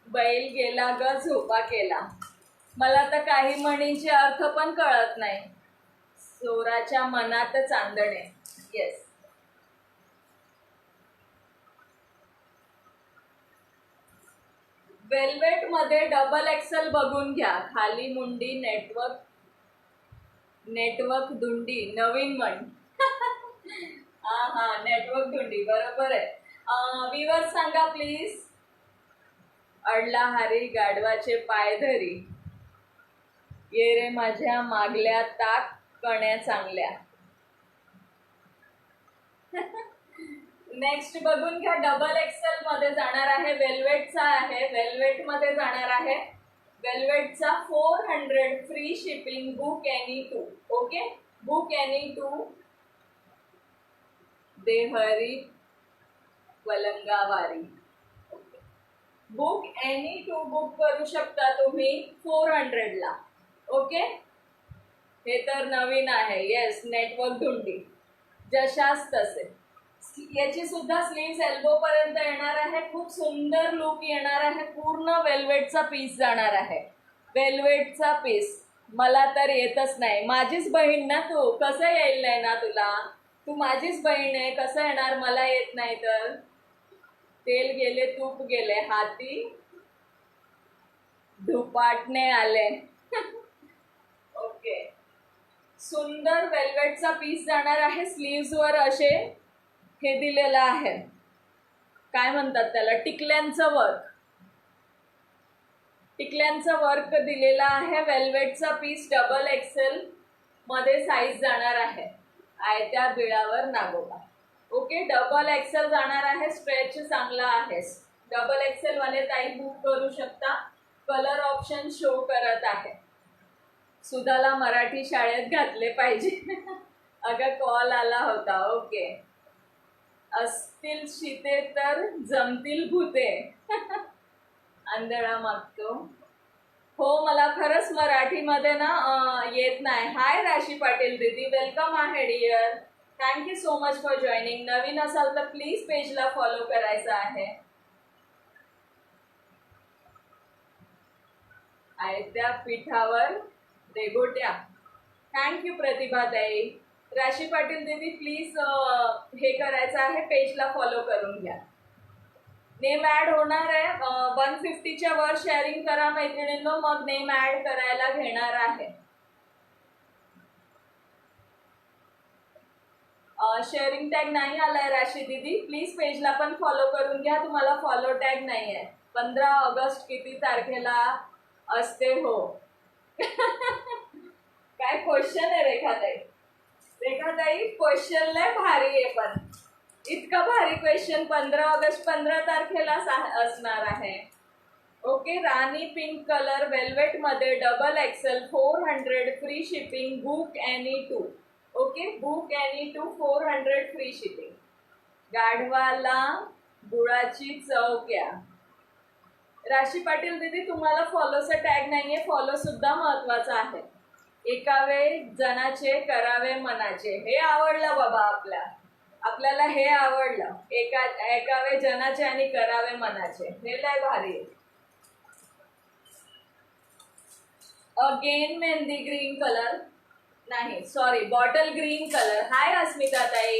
बैल गेला ग झोपा केला. मला तर काही म्हणींचे अर्थ पण कळत नाही. चोराच्या मनात चांदणे. येस. वेल्वेट मध्ये डबल एक्सेल बघून घ्या. खाली मुंडी, नेटवर्क धुंडी, नवीन म्हण. हा, नेटवर्क धुंडी, बरोबर आहे. व्ह्यूअर्स सांगा प्लीज. अडला हारी गाढवाचे पाय धरी, ये रे माझ्या मागल्या ताक कण्या चांगल्या. नेक्स्ट बघून घ्या. डबल एक्सेल मध्ये जाणार आहे. वेल्वेटचा आहे. वेल्वेट मध्ये जाणार आहे. वेल्वेटचा 400 free shipping. Book any two. Okay, book any two. देहरी वलंगावारी. बुक एनी टू बुक करू शकता तुम्ही 400 ला. ओके, हे तर नवीन आहे. येस, नेटवर्क धुंडी, जशास तसे. याची सुद्धा स्लीव्स एल्बो पर्यंत येणार आहे. खूप सुंदर लुक येणार आहे. पूर्ण वेल्वेटचा पीस जाणार आहे. वेल्वेटचा पीस. मला तर येतच नाही. माझीच बहीण ना तू, कसं येईल नाही ना तुला? तू माझीच बहीण आहे, कसं येणार मला येत नाही तर? तेल गेले तूप गेले, हाती धुपाटणे आले. ओके. सुंदर वेल्वेटचा पीस जाणार आहे. स्लीव्स वर असे हे दिलेलं आहे, काय म्हणतात त्याला, टिकल्यांचं वर्क. टिकल्यांचं वर्क दिलेला आहे. वेल्वेटचा पीस डबल एक्सेल मध्ये साईज जाणार आहे. आयत्या बिळावर नागोबा. ओके, डबल एक्सेल जाणार आहे. स्ट्रेच चांगला आहे. डबल एक्सेल वाले ताई बुक करू शकता. कलर ऑप्शन शो करत आहे. सुधाला मराठी शाळेत घातले पाहिजे. अगं कॉल आला होता. ओके. असतील शीते तर जमतील भूते. आंधळा मागतो. हो, मला खरंच मराठीमध्ये ना येत नाही. हाय राशी पाटील दीदी, वेलकम आहे dear. Thank you so much for joining. नवीन असाल तर प्लीज पेजला फॉलो करायचं आहे. आयत्या पिठावर रेगोट्या. थँक्यू प्रतिभाताई. राशी पाटील दीदी प्लीज हे करायचं आहे, पेजला फॉलो करून घ्या. नेम ऍड होणार आहे. 150च्या वर शेअरिंग करा मैत्रिणींनो, मग नेम ऍड करायला घेणार आहे. शेअरिंग टॅग नाही आलाय राशी दीदी, प्लीज पेजला पण फॉलो करून घ्या. तुम्हाला फॉलो टॅग नाही आहे. 15 ऑगस्ट किती तारखेला असते हो? काय क्वेश्चन आहे रेखाताई? रेखाताई क्वेश्चन लय भारी आहे, पण इतका भारी क्वेश्चन. 15 ऑगस्ट 15 तारखेला असणार आहे. Okay. Rani pink colour velvet मध्ये double XL 400 free shipping. Book any two. Okay, book any to 400 free shipping. गाढवाला गुळाची चव क्या. राशी पाटील दीदी तुम्हाला फॉलोचा टॅग नाहीये. फॉलो सुद्धा महत्वाचा आहे. एकावे जनाचे करावे मनाचे. हे आवडलं बाबा आपल्याला हे आवडलं. एकावे जनाचे आणि करावे मनाचे. हे लय भारी. अगेन मेहंदी ग्रीन कलर नाही, सॉरी, बॉटल ग्रीन कलर. हाय अस्मिता ताई,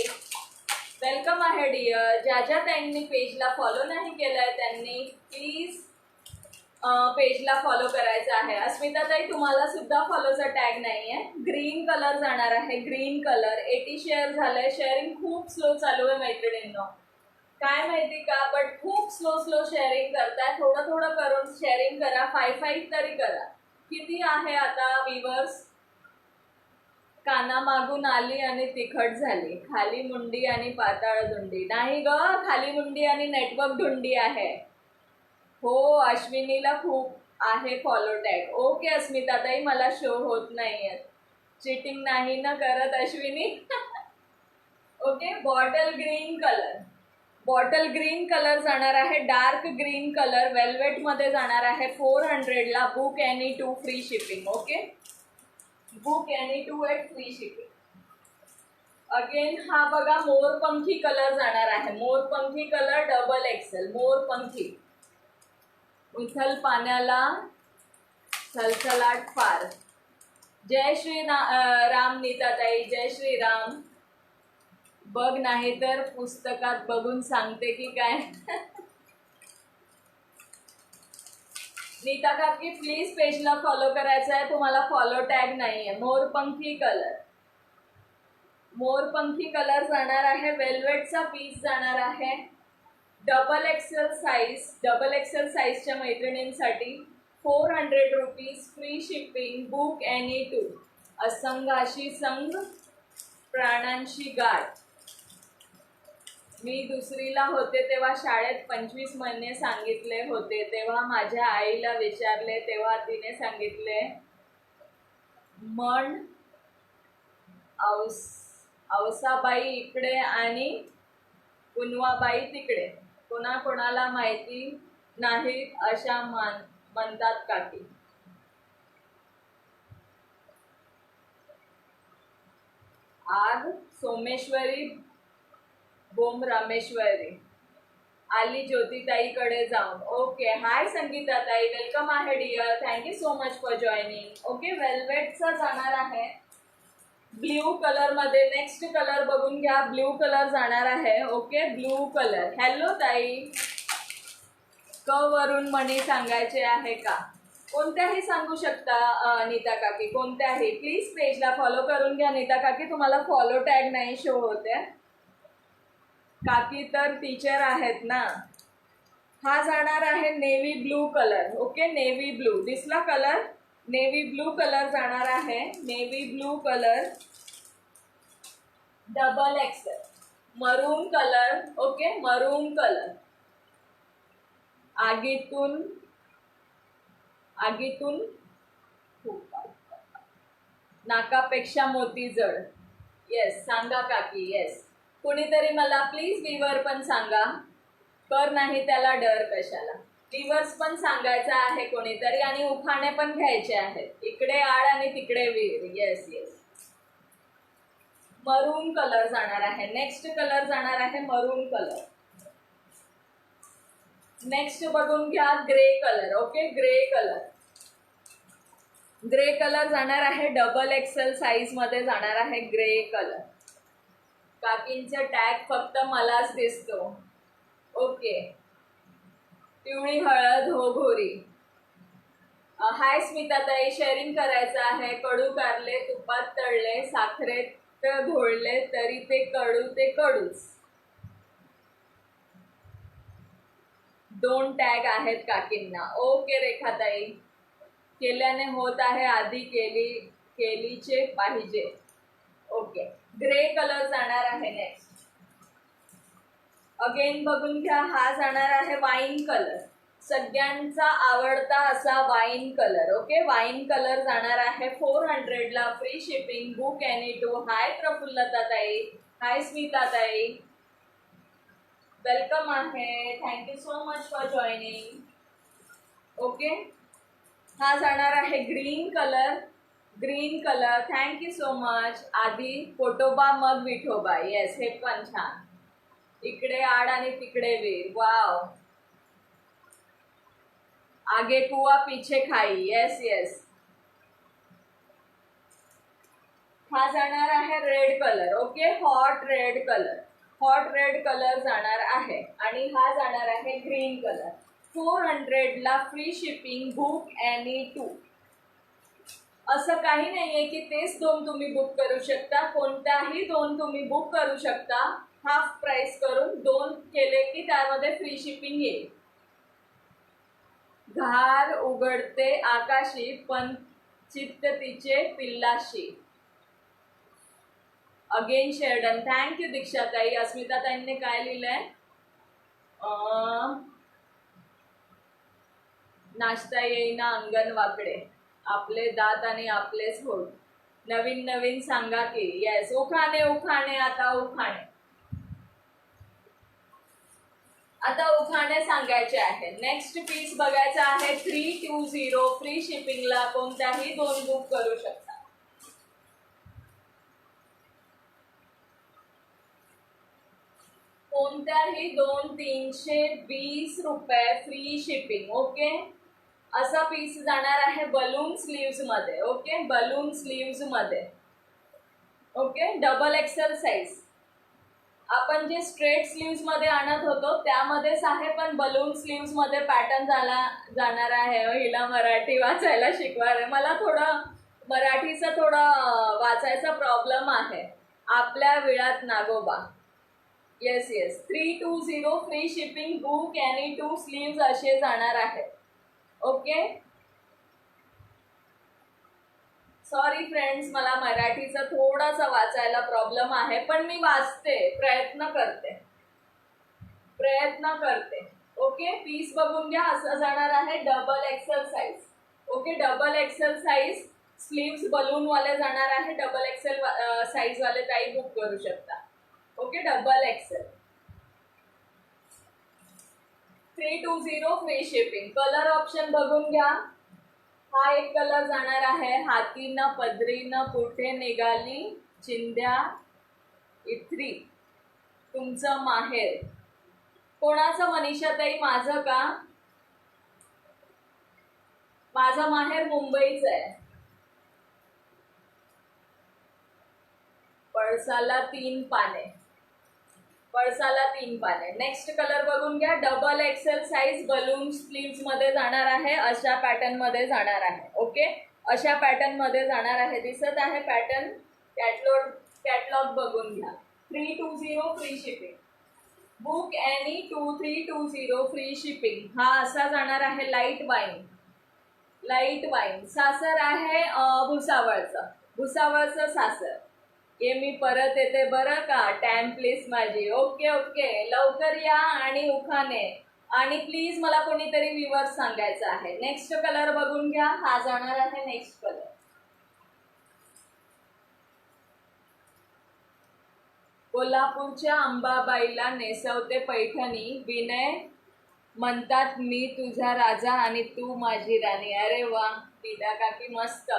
वेलकम आहे डिअर. ज्या ज्या ताईंनी पेजला फॉलो नाही केलंय त्यांनी प्लीज पेजला फॉलो करायचं आहे. अस्मिता ताई तुम्हाला सुद्धा फॉलोचा टॅग नाहीये. ग्रीन कलर जाणार आहे. ग्रीन कलर 80 शेअर झालंय. शेअरिंग खूप स्लो चालू आहे मैत्रिणींनो, काय माहिती का, बट खूप स्लो शेअरिंग करताय. थोडं थोडं करून शेअरिंग करा. 5 तरी करा. किती आहे आता व्ह्यूअर्स? काना मागून आली आणि तिखट झाली. खाली मुंडी आणि पाताळ धुंडी. नाही ग, खाली मुंडी आणि नेटवर्क धुंडी आहे. हो, अश्विनीला खूप आहे फॉलो टॅग. ओके अस्मिता ताई, मला शो होत नाहीये. चिटिंग नाही ना करत Ashwini? Okay. Bottle green colour. Bottle green colour जाणार आहे. डार्क ग्रीन कलर वेल्वेट मध्ये जाणार आहे. 400 ला. Book any two free shipping. Okay, book any two at free shipping. Again हा बघा मोरपंखी कलर जाणार आहे. मोरपंखी कलर डबल एक्सेल. मोरपंखी. उथल पाण्याला सलसलाट फार. जय श्री राम नीताताई, जय श्री राम. बघ नाही तर पुस्तकात बघून सांगते की काय. नीता काकी प्लीज पेजला फॉलो करायचं आहे. तुम्हाला फॉलो टॅग नाहीये. मोरपंखी कलर. मोरपंखी कलर जाणार आहे. वेल्वेटचा पीस जाणार आहे. Double XL size. Double XL साईजच्या मैत्रिणींसाठी 400 rupees free shipping. Book any two. असंगाशी संग प्राणांशी गाठ. मी दुसरीला होते तेव्हा शाळेत 25 महिने सांगितले होते. तेव्हा माझ्या आईला विचारले तेव्हा तिने सांगितले मन औसाबाई इकडे आणि कुनवाबाई तिकडे. कोणाकोणाला माहिती नाही अशा म्हणतात काकी. आग सोमेश्वरी बोम रामेश्वरी. आली ज्योतिताईकडे जाऊन. ओके, हाय संगीता ताई, वेलकम आहे dear, thank you so much for joining. Okay, वेल्वेटचा जाणार आहे ब्ल्यू कलर मध्ये. नेक्स्ट कलर बघून घ्या, ब्ल्यू कलर जाणार आहे. Okay, blue colour. हॅलो ताई, क वरून मणी सांगायचे आहे का? कोणत्याही सांगू शकता नीता काकी, कोणत्याही. प्लीज पेजला फॉलो करून घ्या नीता काकी, तुम्हाला फॉलो टॅग नाही शो होते. काकी तर टीचर आहेत ना. हा जाणार आहे navy blue colour. Okay, navy blue दिसला कलर, नेव्ही ब्लू कलर जाणार आहे. Navy blue colour, double Excel, मरून कलर. ओके, मरून कलर. आगीतून आगीतून नाकापेक्षा मोती जड. येस, सांगा काकी. येस, कुणीतरी मला प्लीज विवर पण सांगा. कर नाही त्याला डर कशाला. विवर्स पण सांगायचं आहे कोणीतरी, आणि उखाणे पण घ्यायचे आहेत. इकडे आड आणि तिकडे वीर. Yes yes. मरून कलर जाणार आहे. नेक्स्ट कलर जाणार आहे मरून कलर. नेक्स्ट बघून घ्या grey colour. Okay, grey colour. Grey colour जाणार आहे, डबल एक्सेल साईज मध्ये जाणार आहे ग्रे कलर. काकींचा टॅग फक्त मलाच दिसतो. ओके, पिवळी हळद हो घोरी. हाय स्मिताताई, शेअरिंग करायचं आहे. कडू कारले तुपात तळले, साखरेत घोळले तरी ते कडूच. 2 टॅग आहेत काकींना. ओके रेखाताई, केल्याने होत आहे, आधी केलीचे पाहिजे. ओके, ग्रे कलर जाणार आहे. नेक्स्ट अगेन बघून घ्या, हा जाणार आहे वाईन कलर. सगळ्यांचा आवडता असा wine colour. Okay, wine colour जाणार आहे. 400 ला free shipping. Book any two. Hi Prafullata ताई, हाय स्मिता ताई, वेलकम आहे, thank you so much for joining. Okay, हा जाणार आहे green colour. Green colour, thank you so much. आधी पोटोबा मग विठोबा. येस, हे पण छान. इकडे आड आणि तिकडे वीर. वाव. आगे कुआ पीछे खाई. Yes yes. हा जाणार आहे red colour. Okay, hot red colour. Hot red colour जाणार आहे. आणि हा जाणार आहे ग्रीन कलर. 400 ला free shipping. Book any to. असं काही नाहीये की तेच 2 तुम्ही बुक करू शकता. कोणत्याही 2 तुम्ही बुक करू शकता. हाफ प्राइस करून 2 केले की त्यामध्ये फ्री शिपिंग येईल. घार उघडते आकाशी, पण चित्त तिचे पिल्लाशी. Again शेरडन, thank you दीक्षाताई. अस्मिता ताईंनी काय लिहिलंय? नाचता येईना अंगण वाकडे, आपले दात आणि आपलेच होत. नवीन नवीन सांगा की. येस, उखाणे उखाणे. आता उखाणे, आता उखाणे सांगायचे आहे. नेक्स्ट पीस बघायचा आहे 320 फ्री शिपिंगला. कोणत्याही 2 बुक करू शकता. कोणत्याही 2 320 रुपये फ्री शिपिंग. ओके, असा पीस जाणार आहे बलून स्लीव्स मध्ये. ओके, बलून स्लीव्स मध्ये. Okay, double XL size. आपण जे स्ट्रेट स्लीव्स मध्ये आणत होतो त्यामध्येच आहे, पण बलून स्लीव्स मध्ये पॅटर्न जाणार आहे. हिला मराठी वाचायला शिकवायला. मला थोडं मराठीचा वाचायचा प्रॉब्लेम आहे. आपल्या वेळात नागोबा. Yes yes, 320 free shipping. Book any 2 sleeves असे जाणार आहे. ओके, सॉरी फ्रेंड्स, मला मराठीचा थोडासा वाचायला प्रॉब्लेम आहे, पण मी वाचते, प्रयत्न करते. ओके, पीस बघून घ्या. असं जाणार आहे double XL size. Okay, double XL size sleeves balloon वाले जाणार आहे. डबल एक्सेल साईज वाले काही बुक करू शकता. Okay, double XL 320 free shipping. Colour option बघून घ्या. हा एक कलर जाणार आहे. हातीनं पदरीनं कुठे निघाली चिंध्या इथरी, तुमचं माहेर. कोणाचं मनीषाताई? माझं का? माझं माहेर मुंबईच आहे. पळसाला 3 पाने. पळसाला 3 पाने. नेक्स्ट कलर बघून घ्या. Double XL size balloon sleeves मध्ये जाणार आहे. अशा पॅटर्न मध्ये जाणार आहे. ओके, अशा पॅटर्न मध्ये जाणार आहे. दिसत आहे पॅटर्न? कॅटलॉग बघून घ्या. 320 free shipping. Book any 2320 free shipping. हा असा जाणार आहे. Light wine. Light wine. सासर आहे भुसावळचं. भुसावळचं सासर. ये मी परत येते बरं का. टाइम प्लीज माझी. ओके ओके, लवकर या आणि उखाणे. आणि प्लीज मला कोणीतरी व्ह्यूअर्स सांगायचं आहे. नेक्स्ट कलर बघून घ्या. हा जाणार आहे नेक्स्ट कलर. कोल्हापूरच्या अंबाबाईला नेसवते पैठणी. विनय म्हणतात मी तुझा राजा आणि तू माझी राणी. अरे वा विदा काकी, मस्त.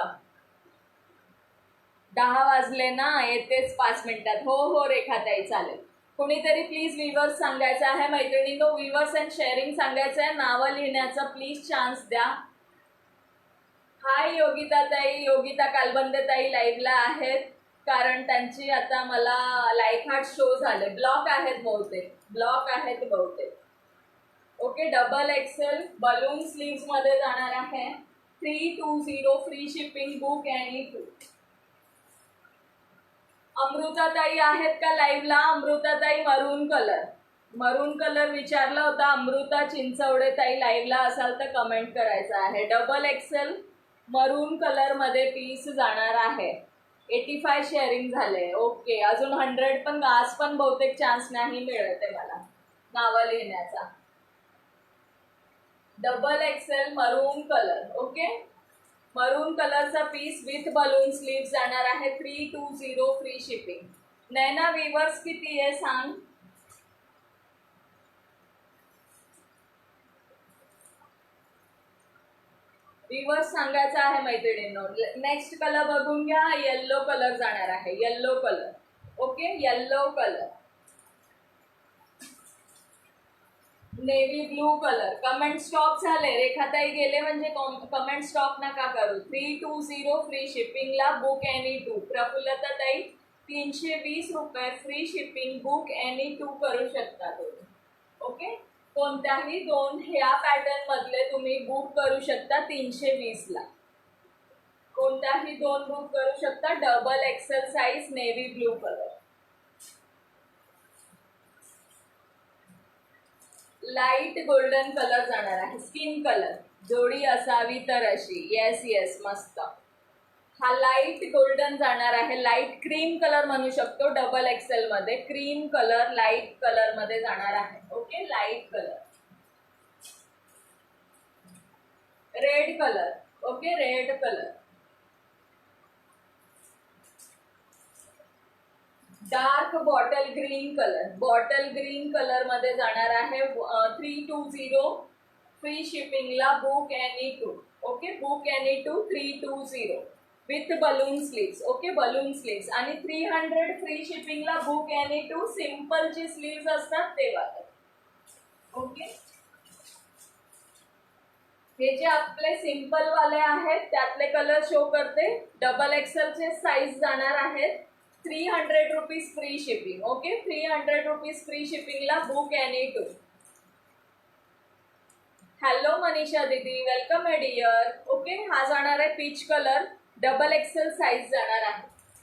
10 वाजले ना, येतेच 5 मिनिटात. हो हो रेखाताई, चालेल. कोणीतरी प्लीज व्ह्यूअर्स सांगायचं आहे. मैत्रिणींनो, व्ह्यूअर्स अँड शेअरिंग सांगायचं आहे. नावं लिहिण्याचा प्लीज चान्स द्या. हाय योगिता ताई. योगिता कालबंदेताई लाईव्हला आहेत, कारण त्यांची आता मला लाईक हार्ट शो झाले. ब्लॉक आहेत बहुतेक. ब्लॉक आहेत बहुतेक. Okay, double XL balloon sleeves मध्ये जाणार आहे. 320 फ्री शिपिंग. Book any 2. अमृताताई आहेत का लाईव्हला? अमृताताई मरून कलर. मरून कलर विचारला होता. अमृता चिंचवडे ताई लाईव्हला असाल तर कमेंट करायचं आहे. डबल एक्सेल मरून कलर मध्ये पीस जाणार आहे. 85 शेअरिंग झाले. ओके, अजून 100 पण. आज पण बहुतेक चान्स नाही मिळत आहे मला नावं लिहिण्याचा. डबल एक्सेल मरून कलर. ओके, मरून कलरचा पीस विथ बलून स्लीव्ह जाणार आहे. 320 फ्री शिपिंग. नैना व्ह्यूअर्स किती आहे सांग? व्ह्यूअर्स सांगायचं आहे मैत्रिणींनो. नेक्स्ट कलर बघून घ्या. येल्लो कलर जाणार आहे. Yellow colour. Okay, yellow colour. Navy blue colour. Comment stop झाले. रेखाताई गेले म्हणजे कमेंट स्टॉप नका करू. 320 फ्री शिपिंगला. Book any 2. प्रफुल्लता ताई 320 रुपये फ्री शिपिंग. बुक एनी 2 करू शकता तुम्ही. ओके, कोणत्याही 2 ह्या पॅटर्न मधले तुम्ही बुक करू शकता 320 ला. कोणत्याही 2 बुक करू शकता. Double XL size navy blue colour. Light golden colour जाणार आहे. Skin colour. जोडी असावी तर अशी. येस येस, मस्त. हा लाईट गोल्डन जाणार आहे. लाईट क्रीम कलर म्हणू शकतो. डबल एक्सेल मध्ये क्रीम कलर लाईट कलर मध्ये जाणार आहे. Okay, light colour. Red colour. Okay, red colour. Dark bottle green colour. Bottle green colour मध्ये जाणार आहे. 320 फ्री शिपिंगला. Book any 2. Okay, book any 2 320 with balloon sleeves. Okay, balloon sleeves. आणि 300 free शिपिंगला. Book any 2 सिंपलची स्लीव्स असतात तेव्हा. Okay, हे जे आपले सिंपल वाले आहेत त्यातले कलर शो करते. डबल एक्सेलचे साईज जाणार आहेत. 300 rupees free shipping. Okay, 300 rupees free शिपिंगला. Book any 2. हॅलो मनीषा दीदी, वेलकम आहे डिअर. ओके, हा जाणार आहे peach colour. Double XL size जाणार आहे.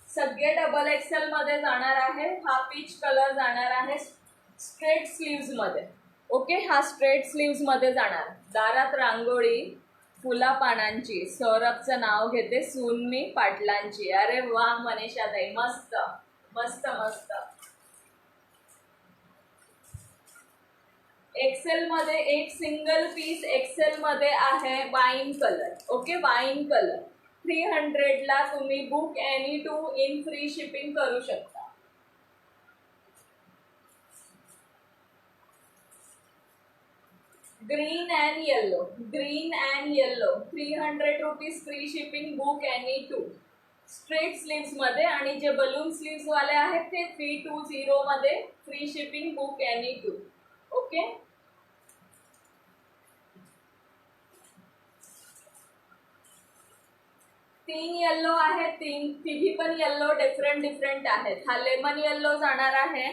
सगळे डबल एक्सेल मध्ये जाणार आहे. हा पीच कलर जाणार आहे स्ट्रेट स्लीव्स मध्ये. ओके, हा स्ट्रेट स्लीव्स मध्ये जाणार. दारात रांगोळी फुला पानांची. सौरभचं नाव घेते. सून मी पाटलांची. अरे वा मनीषाताई, मस्त मस्त मस्त. एक्सेल मध्ये एक सिंगल पीस एक्सेल मध्ये आहे. Wine colour. Okay, wine colour. 300 ला तुम्ही book any 2 in free shipping करू शकता. Green and yellow. Green and yellow. 300 rupees free shipping. Book any 2. Straight sleeves मध्ये. आणि जे बलून स्लीव्स वाले आहेत ते 320 मध्ये free shipping. Book any 2. Okay, तीन येल्लो आहेत, तिघी पण येल्लो डिफरंट आहेत. हा लेमन येल्लो जाणार आहे,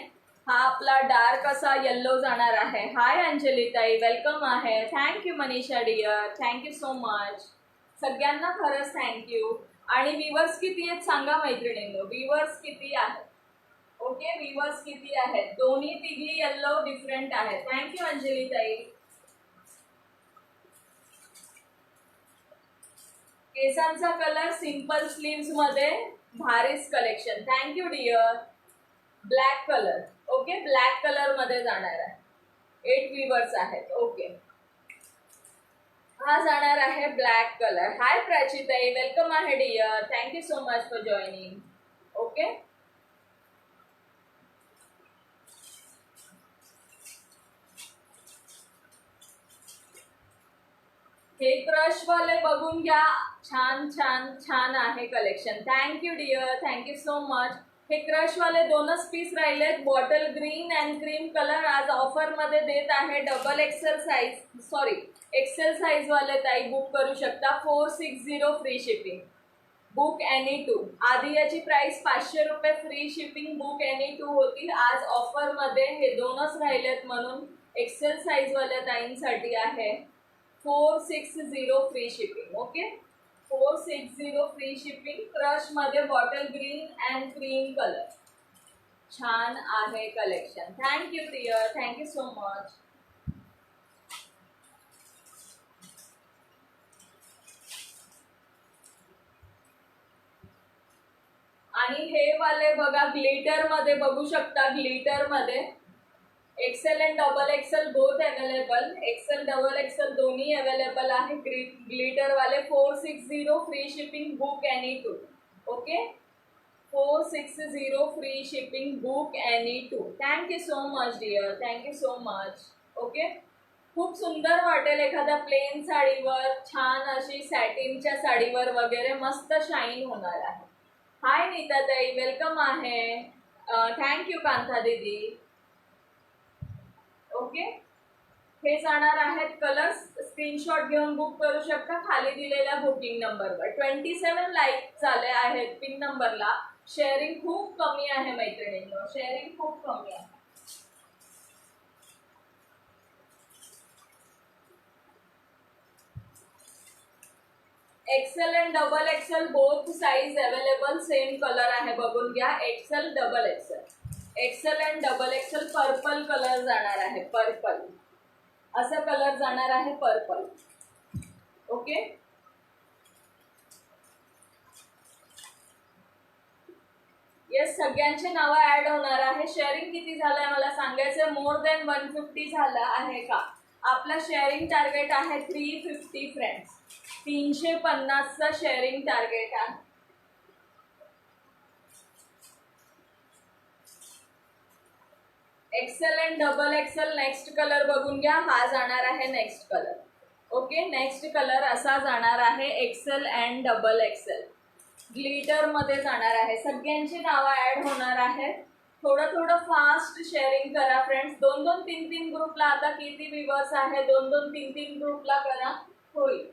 हा आपला डार्क असा येल्लो जाणार आहे. हाय अंजली ताई, वेलकम आहे. Thank you Manisha dear, thank you so much. सगळ्यांना खरंच थँक्यू. आणि व्ह्यूअर्स किती आहेत सांगा मैत्रिणींनो, व्ह्यूअर्स किती आहेत? ओके, व्ह्यूअर्स किती आहेत? दोन्ही तिघी येल्लो डिफरंट आहेत. थँक्यू अंजली ताई. केसांचा कलर सिंपल स्लीव्स मध्ये भारीच collection. Thank you dear. Black colour, okay, black colour मध्ये जाणार आहे. 8 व्ह्यूअर्स आहेत. ओके, हा जाणार आहे ब्लॅक कलर. हाय प्राचीताई, वेलकम आहे dear, thank you so much for joining. Okay, हे क्रश वाले बघून घ्या, छान छान छान आहे collection. Thank you dear, thank you so much. हे क्रश वाले 2च पीस राहिलेत. Bottle green and cream colour आज ऑफर मध्ये देत आहे. Double XL size, sorry XL size वाले ताई बुक करू शकता. 460 free shipping. Book any two. आधी याची प्राइस 500 रुपये, free shipping, book any to होती. आज ऑफर मध्ये हे 2च राहिलेत म्हणून एक्सेल साईज वाल्या ताईंसाठी आहे. 460 free shipping. Okay, 460 free shipping. Crush मध्ये bottle green and cream colour, छान आहे collection. Thank you dear, thank you so much. आणि हे वाले बघा, ग्लिटर मध्ये बघू शकता. ग्लिटर मध्ये XL and double XL both available. XL double XL दोन्ही अवेलेबल आहे. ग्लिटर वाले 460 free shipping, book any two. Okay, 460 free shipping, book any two. Thank you so much dear, thank you so much. Okay, खूप सुंदर वाटेल एखाद्या plain साडीवर, छान अशी सॅटिनच्या साडीवर वगैरे मस्त शाईन होणार आहे. हाय नीता ताई, वेलकम आहे. थँक्यू कांता दीदी. ओके, हे जाणार आहेत कलर्स. स्क्रीनशॉट घेऊन बुक करू शकता खाली दिलेल्या बुकिंग नंबरवर. 27 लाईक झाले आहेत पिन नंबरला. शेअरिंग खूप कमी आहे मैत्रिणींनो, शेअरिंग खूप कमी आहे. XL and double XL both size available. Same colour आहे, बघून घ्या. XL double XL, XL and double XL. Purple colour जाणार आहे, पर्पल असा कलर जाणार आहे, पर्पल. ओके, येस, सगळ्यांचे नावं ऍड होणार आहे. शेअरिंग किती झालंय मला सांगायचं. मोर दॅन 150 झालं आहे का? आपला शेअरिंग टार्गेट आहे 350 फ्रेंड्स. 350चा शेअरिंग टार्गेट आहे. XL and double XL. Next colour बघून घ्या, हा जाणार आहे next colour. Okay, next colour असा जाणार आहे XL and double XL. Glitter मध्ये जाणार आहे. सगळ्यांची नावं ऍड होणार आहेत. थोडं थोडं फास्ट शेअरिंग करा फ्रेंड्स. 2-2, 3-3 ग्रुपला, आता किती व्ह्यूअर्स आहे, 2-2, 3-3 ग्रुपला करा, होईल.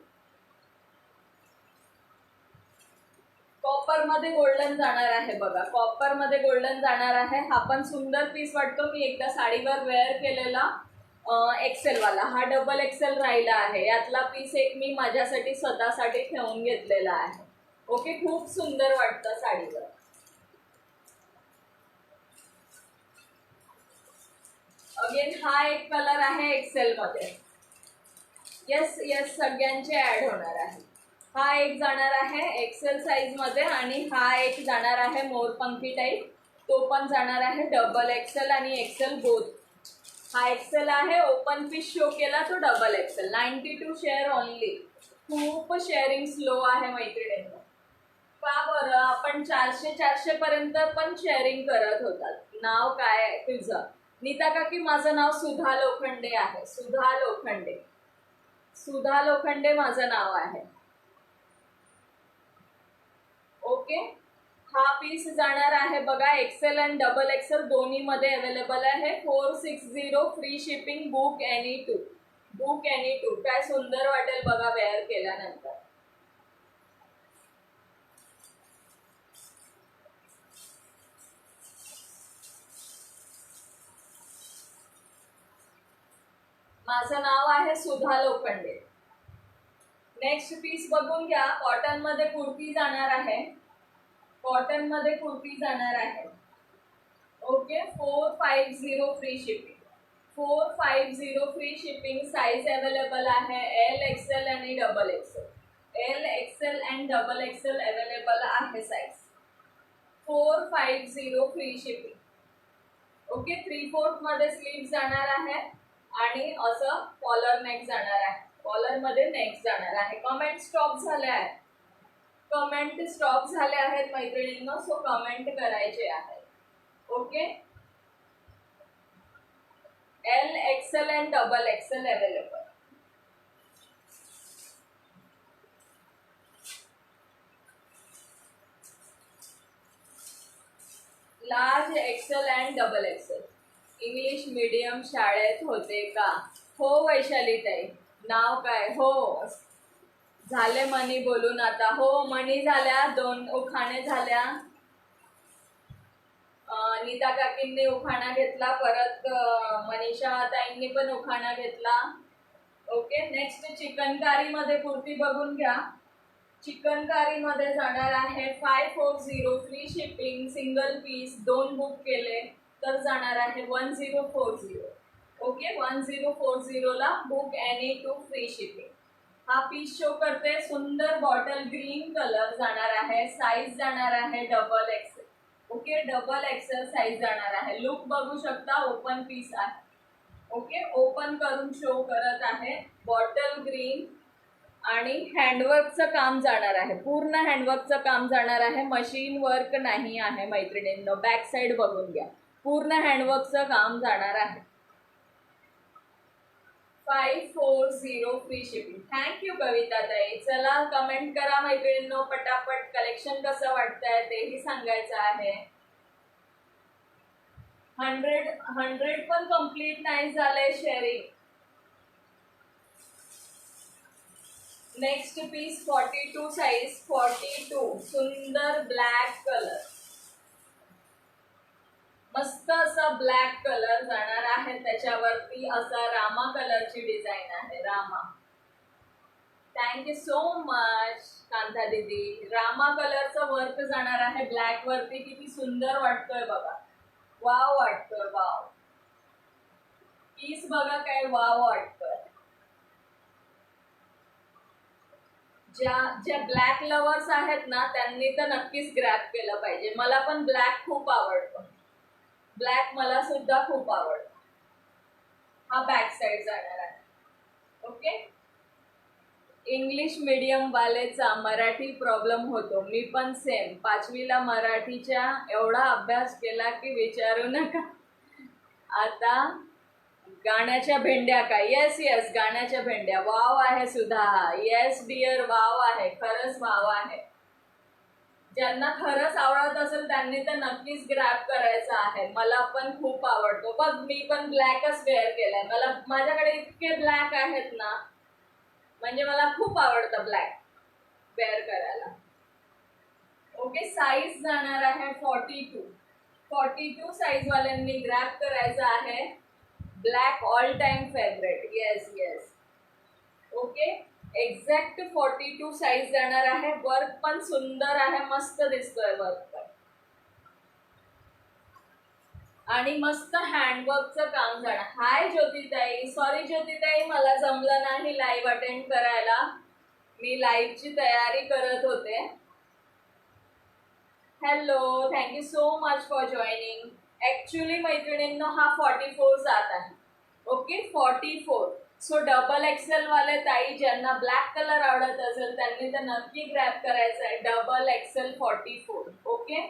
कॉपर मध्ये गोल्डन जाणार आहे बघा, कॉपर मध्ये गोल्डन जाणार आहे. हा पण सुंदर पीस वाटतो. मी एकदा साडीवर वेअर केलेला एक्सेल वाला. हा डबल एक्सेल राहिला आहे. यातला पीस एक मी माझ्यासाठी स्वतःसाठी ठेवून घेतलेला आहे. ओके, खूप सुंदर वाटतं साडीवर. अगेन हा एक कलर आहे एक्सेल मध्ये. येस येस, सगळ्यांचे ऍड होणार आहे. हा एक जाणार आहे एक्सेल साईज मध्ये आणि हा एक जाणार आहे मोरपंखी टाईप. तो पण जाणार आहे डबल एक्सेल आणि एक्सेल बोथ. हा एक्सेल आहे, ओपन पीस शो केला तो डबल एक्सेल. 92 share only. खूप शेअरिंग स्लो आहे मैत्रिणींनो. का बरं? आपण 400 पर्यंत पण शेअरिंग करत होतात. नाव काय आहे तुझं? नीता काकी, माझं नाव सुधा लोखंडे आहे. सुधा लोखंडे, सुधा लोखंडे माझं नाव आहे. ओके, हा पीस जाणार आहे बघा, एक्सेल अँड डबल एक्सेल दोन्ही मध्ये अवेलेबल आहे. 460 free shipping. Book any two. Book any to. काय सुंदर वाटेल बघा वेअर केल्यानंतर. माझं नाव आहे सुधा लोखंडे. नेक्स्ट पीस बघून घ्या. कॉटन मध्ये कुर्ती जाणार आहे. कॉटन मध्ये कुर्ती जाणार आहे. Okay. 450 free shipping. 450 free shipping. Size available आहे एल एक्सेल आणि double XL. L XL and double Excel available आहे साईज. 450 free shipping. ओके. 3/4 मध्ये स्लीव जाणार आहे आणि असं कॉलर नेक जाणार आहे. कॉलर मध्ये नेक जाणार आहे. कमेंट स्टॉप झाले आहेत. कमेंट स्टॉप झाले आहेत मैत्रिणींनो, सो कमेंट करायचे आहे. Okay. L XL and double Excel available. Large XL and double Excel. English medium शाळेत होते का? हो वैशाली ताई. नाव काय? हो झाले मनी बोलून आता. हो मनी झाल्या, 2 उखाणे झाल्या. नीता काकींनी उखाणा घेतला, परत मनीषा ताईंनी पण उखाणा घेतला. ओके. नेक्स्ट चिकनकारी मध्ये कुर्ती बघून घ्या. चिकनकारी मध्ये जाणार आहे 540 free shipping. Single piece 2 book केले तर जाणार आहे 1040. ओके. 1040 ला book any two free shipping. हा पीस शो करते. सुंदर बॉटल ग्रीन कलर जाणार आहे. साईज जाणार आहे double Excel. Okay. Double XL size जाणार आहे. लुक बघू शकता. ओपन पीस आहे. ओके. ओपन करून शो करत आहे. बॉटल ग्रीन आणि हँडवर्कचं काम जाणार आहे. पूर्ण हँडवर्कचं काम जाणार आहे. मशीन वर्क नाही आहे मैत्रिणींनो. बॅक साईड बघून घ्या. पूर्ण हँडवर्कचं काम जाणार आहे. 540 फ्री शिपिंग. थँक्यू कविता ताई. चला कमेंट करा मैत्रिणींनो पटापट. कलेक्शन कसं वाटतंय तेही सांगायचं आहे. 100 पण कम्प्लीट नाही झालंय शेअरिंग. Next piece 42 size. 42 सुंदर ब्लॅक कलर. मस्त असा ब्लॅक कलर जाणार आहे. त्याच्यावरती असा रामा कलरची डिझाईन आहे. Rama. Thank you so much Kanta दीदी. रामा कलरचं वर्क जाणार आहे ब्लॅक वरती. किती सुंदर वाटतोय बघा. वाव वाटतोय. वाव. पीस बघा काय वाव वाटतोय. ज्या ब्लॅक लवर्स आहेत ना त्यांनी तर नक्कीच ग्रॅब केलं पाहिजे. मला पण ब्लॅक खूप आवडतो. ब्लॅक मला सुद्धा खूप आवडतो. हा बॅक साईड जाणार आहे. Okay. English medium Walecha Marathi problem होतो. मी पण सेम. 5वीला मराठीच्या एवढा अभ्यास केला की विचारू नका. आता गाण्याच्या भेंड्या काय? येस येस गाण्याच्या भेंड्या. वाव आहे सुद्धा. येस डिअर वाव आहे. खरंच वाव आहे. ज्यांना खरंच आवडत असेल त्यांनी तर नक्कीच ग्रॅब करायचं आहे. मला पण खूप आवडतो. बघ मी पण ब्लॅकच वेअर केलाय. मला माझ्याकडे इतके ब्लॅक आहेत ना, म्हणजे मला खूप आवडतं ब्लॅक वेअर करायला. ओके. साईज जाणार आहे 42. 42 साईज वाल्यांनी ग्रॅब करायचं आहे. Black all time favourite. Yes yes. Okay. Exact 42 size जाणार आहे. वर्क पण सुंदर आहे. मस्त दिसतोय वर्क पण. आणि मस्त हँडवर्कचं काम जाणार. हाय ज्योतिताई. सॉरी ज्योतिताई मला जमलं नाही लाईव्ह अटेंड करायला. मी लाईव्हची तयारी करत होते. Hello. Thank you so much for joining. Actually मैत्रिणींनो हा 44 जात आहे. ओके. 44. सो डबल एक्सेल वाले ताई ज्यांना ब्लॅक कलर आवडत असेल त्यांनी तर नक्की ग्रॅब करायचं आहे. Double Excel 44. Okay.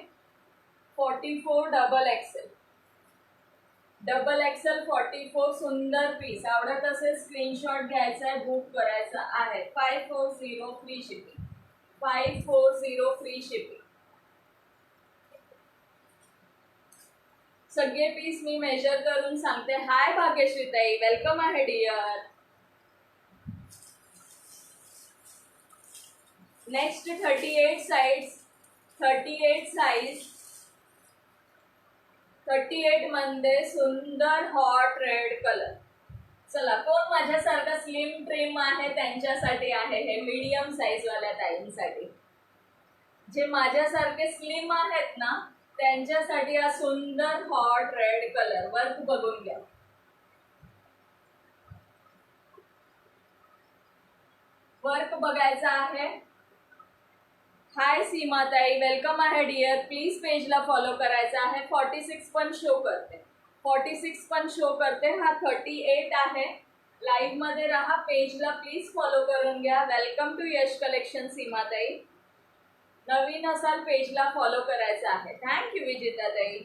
44 double XL. Double Excel 44 सुंदर पीस. आवडत असेल स्क्रीनशॉट घ्यायचा आहे. बुक करायचा आहे. 540 फ्री शिपिंग. 540 free shipping. सगळे पीस मी मेजर करून सांगते. हाय भाग्यश्री ताई, वेलकम आहे डिअर. नेक्स्ट 38 साइज, 38 साइज, 38 मध्ये सुंदर हॉट रेड कलर. चला, कोण माझ्यासारखा स्लिम ट्रिम आहे त्यांच्यासाठी आहे हे, मीडियम साइज वाल्या ताईंसाठी. जे माझ्यासारखे स्लिम आहेत ना त्यांच्यासाठी हा सुंदर हॉट रेड कलर. वर्क बघून घ्या. वर्क बघायचा आहे. हाय सीमाताई, वेलकम आहे डिअर. प्लीज पेजला फॉलो करायचा आहे. 46 पण शो करते, 46 पण शो करते. हा 38 आहे. लाईव्ह मध्ये राहा, पेजला प्लीज फॉलो करून घ्या. वेलकम टू यश कलेक्शन सीमाताई. नवीन असाल पेजला फॉलो करायचं आहे. थँक्यू विजिता ताई.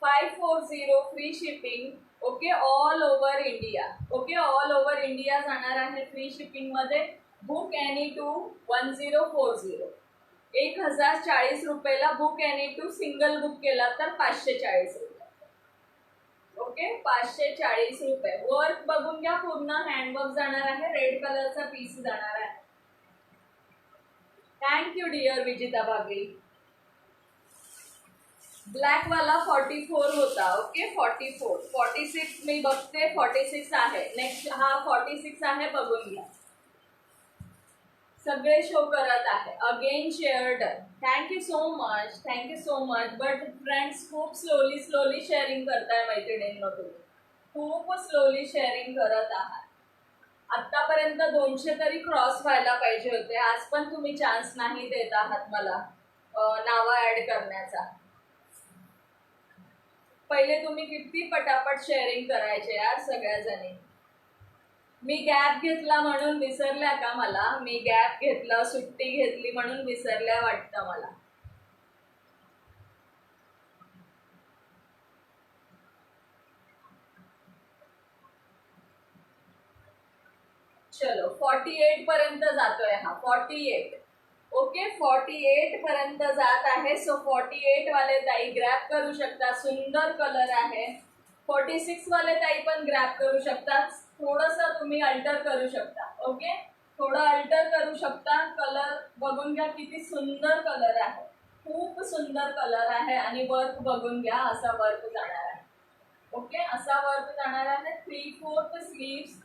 540 free shipping. Okay, all over India. Okay, all over India जाणार आहे फ्री शिपिंग मध्ये. Book any two 1040. 1040 रुपयाला book any two. Single book केला तर 540 रुपये. ओके, 540 रुपये. वर्क बघून घ्या. पूर्ण हँडवर्क जाणार आहे. रेड कलरचा पीस जाणार आहे. थँक्यू डिअर विजिता भाभी. ब्लॅक वाला 44 होता. ओके, 44. 46 मी बघते, 46 आहे. नेक्स्ट हा 46 आहे, बघून घ्या. सगळे शो करत आहे. Again share done. Thank you so much, thank you so much. But friends खूप स्लोली शेअरिंग करताय मैत्रिणींनो. तुम्ही खूप स्लोली शेअरिंग करत आहात. आतापर्यंत 200 तरी क्रॉस व्हायला पाहिजे होते. आज पण तुम्ही चान्स नाही देत आहात मला नावं ऍड करण्याचा. पहिले तुम्ही किती पटापट शेअरिंग करायचे यार सगळ्या जणी. मी गॅप घेतला म्हणून विसरल्या का मला? मी गॅप घेतला, सुट्टी घेतली म्हणून विसरल्या वाटतं मला. चलो, 48 पर्यंत जातोय हा. 48. ओके, 48 पर्यंत जात आहे. सो 48 वाले ताई ग्रॅप करू शकता. सुंदर कलर आहे. 46 वाले ताई पण ग्रॅप करू शकता. थोडंसं तुम्ही अल्टर करू शकता. ओके, थोडं अल्टर करू शकता. कलर बघून घ्या, किती सुंदर कलर आहे. खूप सुंदर कलर आहे. आणि वर्क बघून घ्या, असा वर्क जाणार आहे. ओके, असा वर्क जाणार आहे. 3/4 स्लीव्स.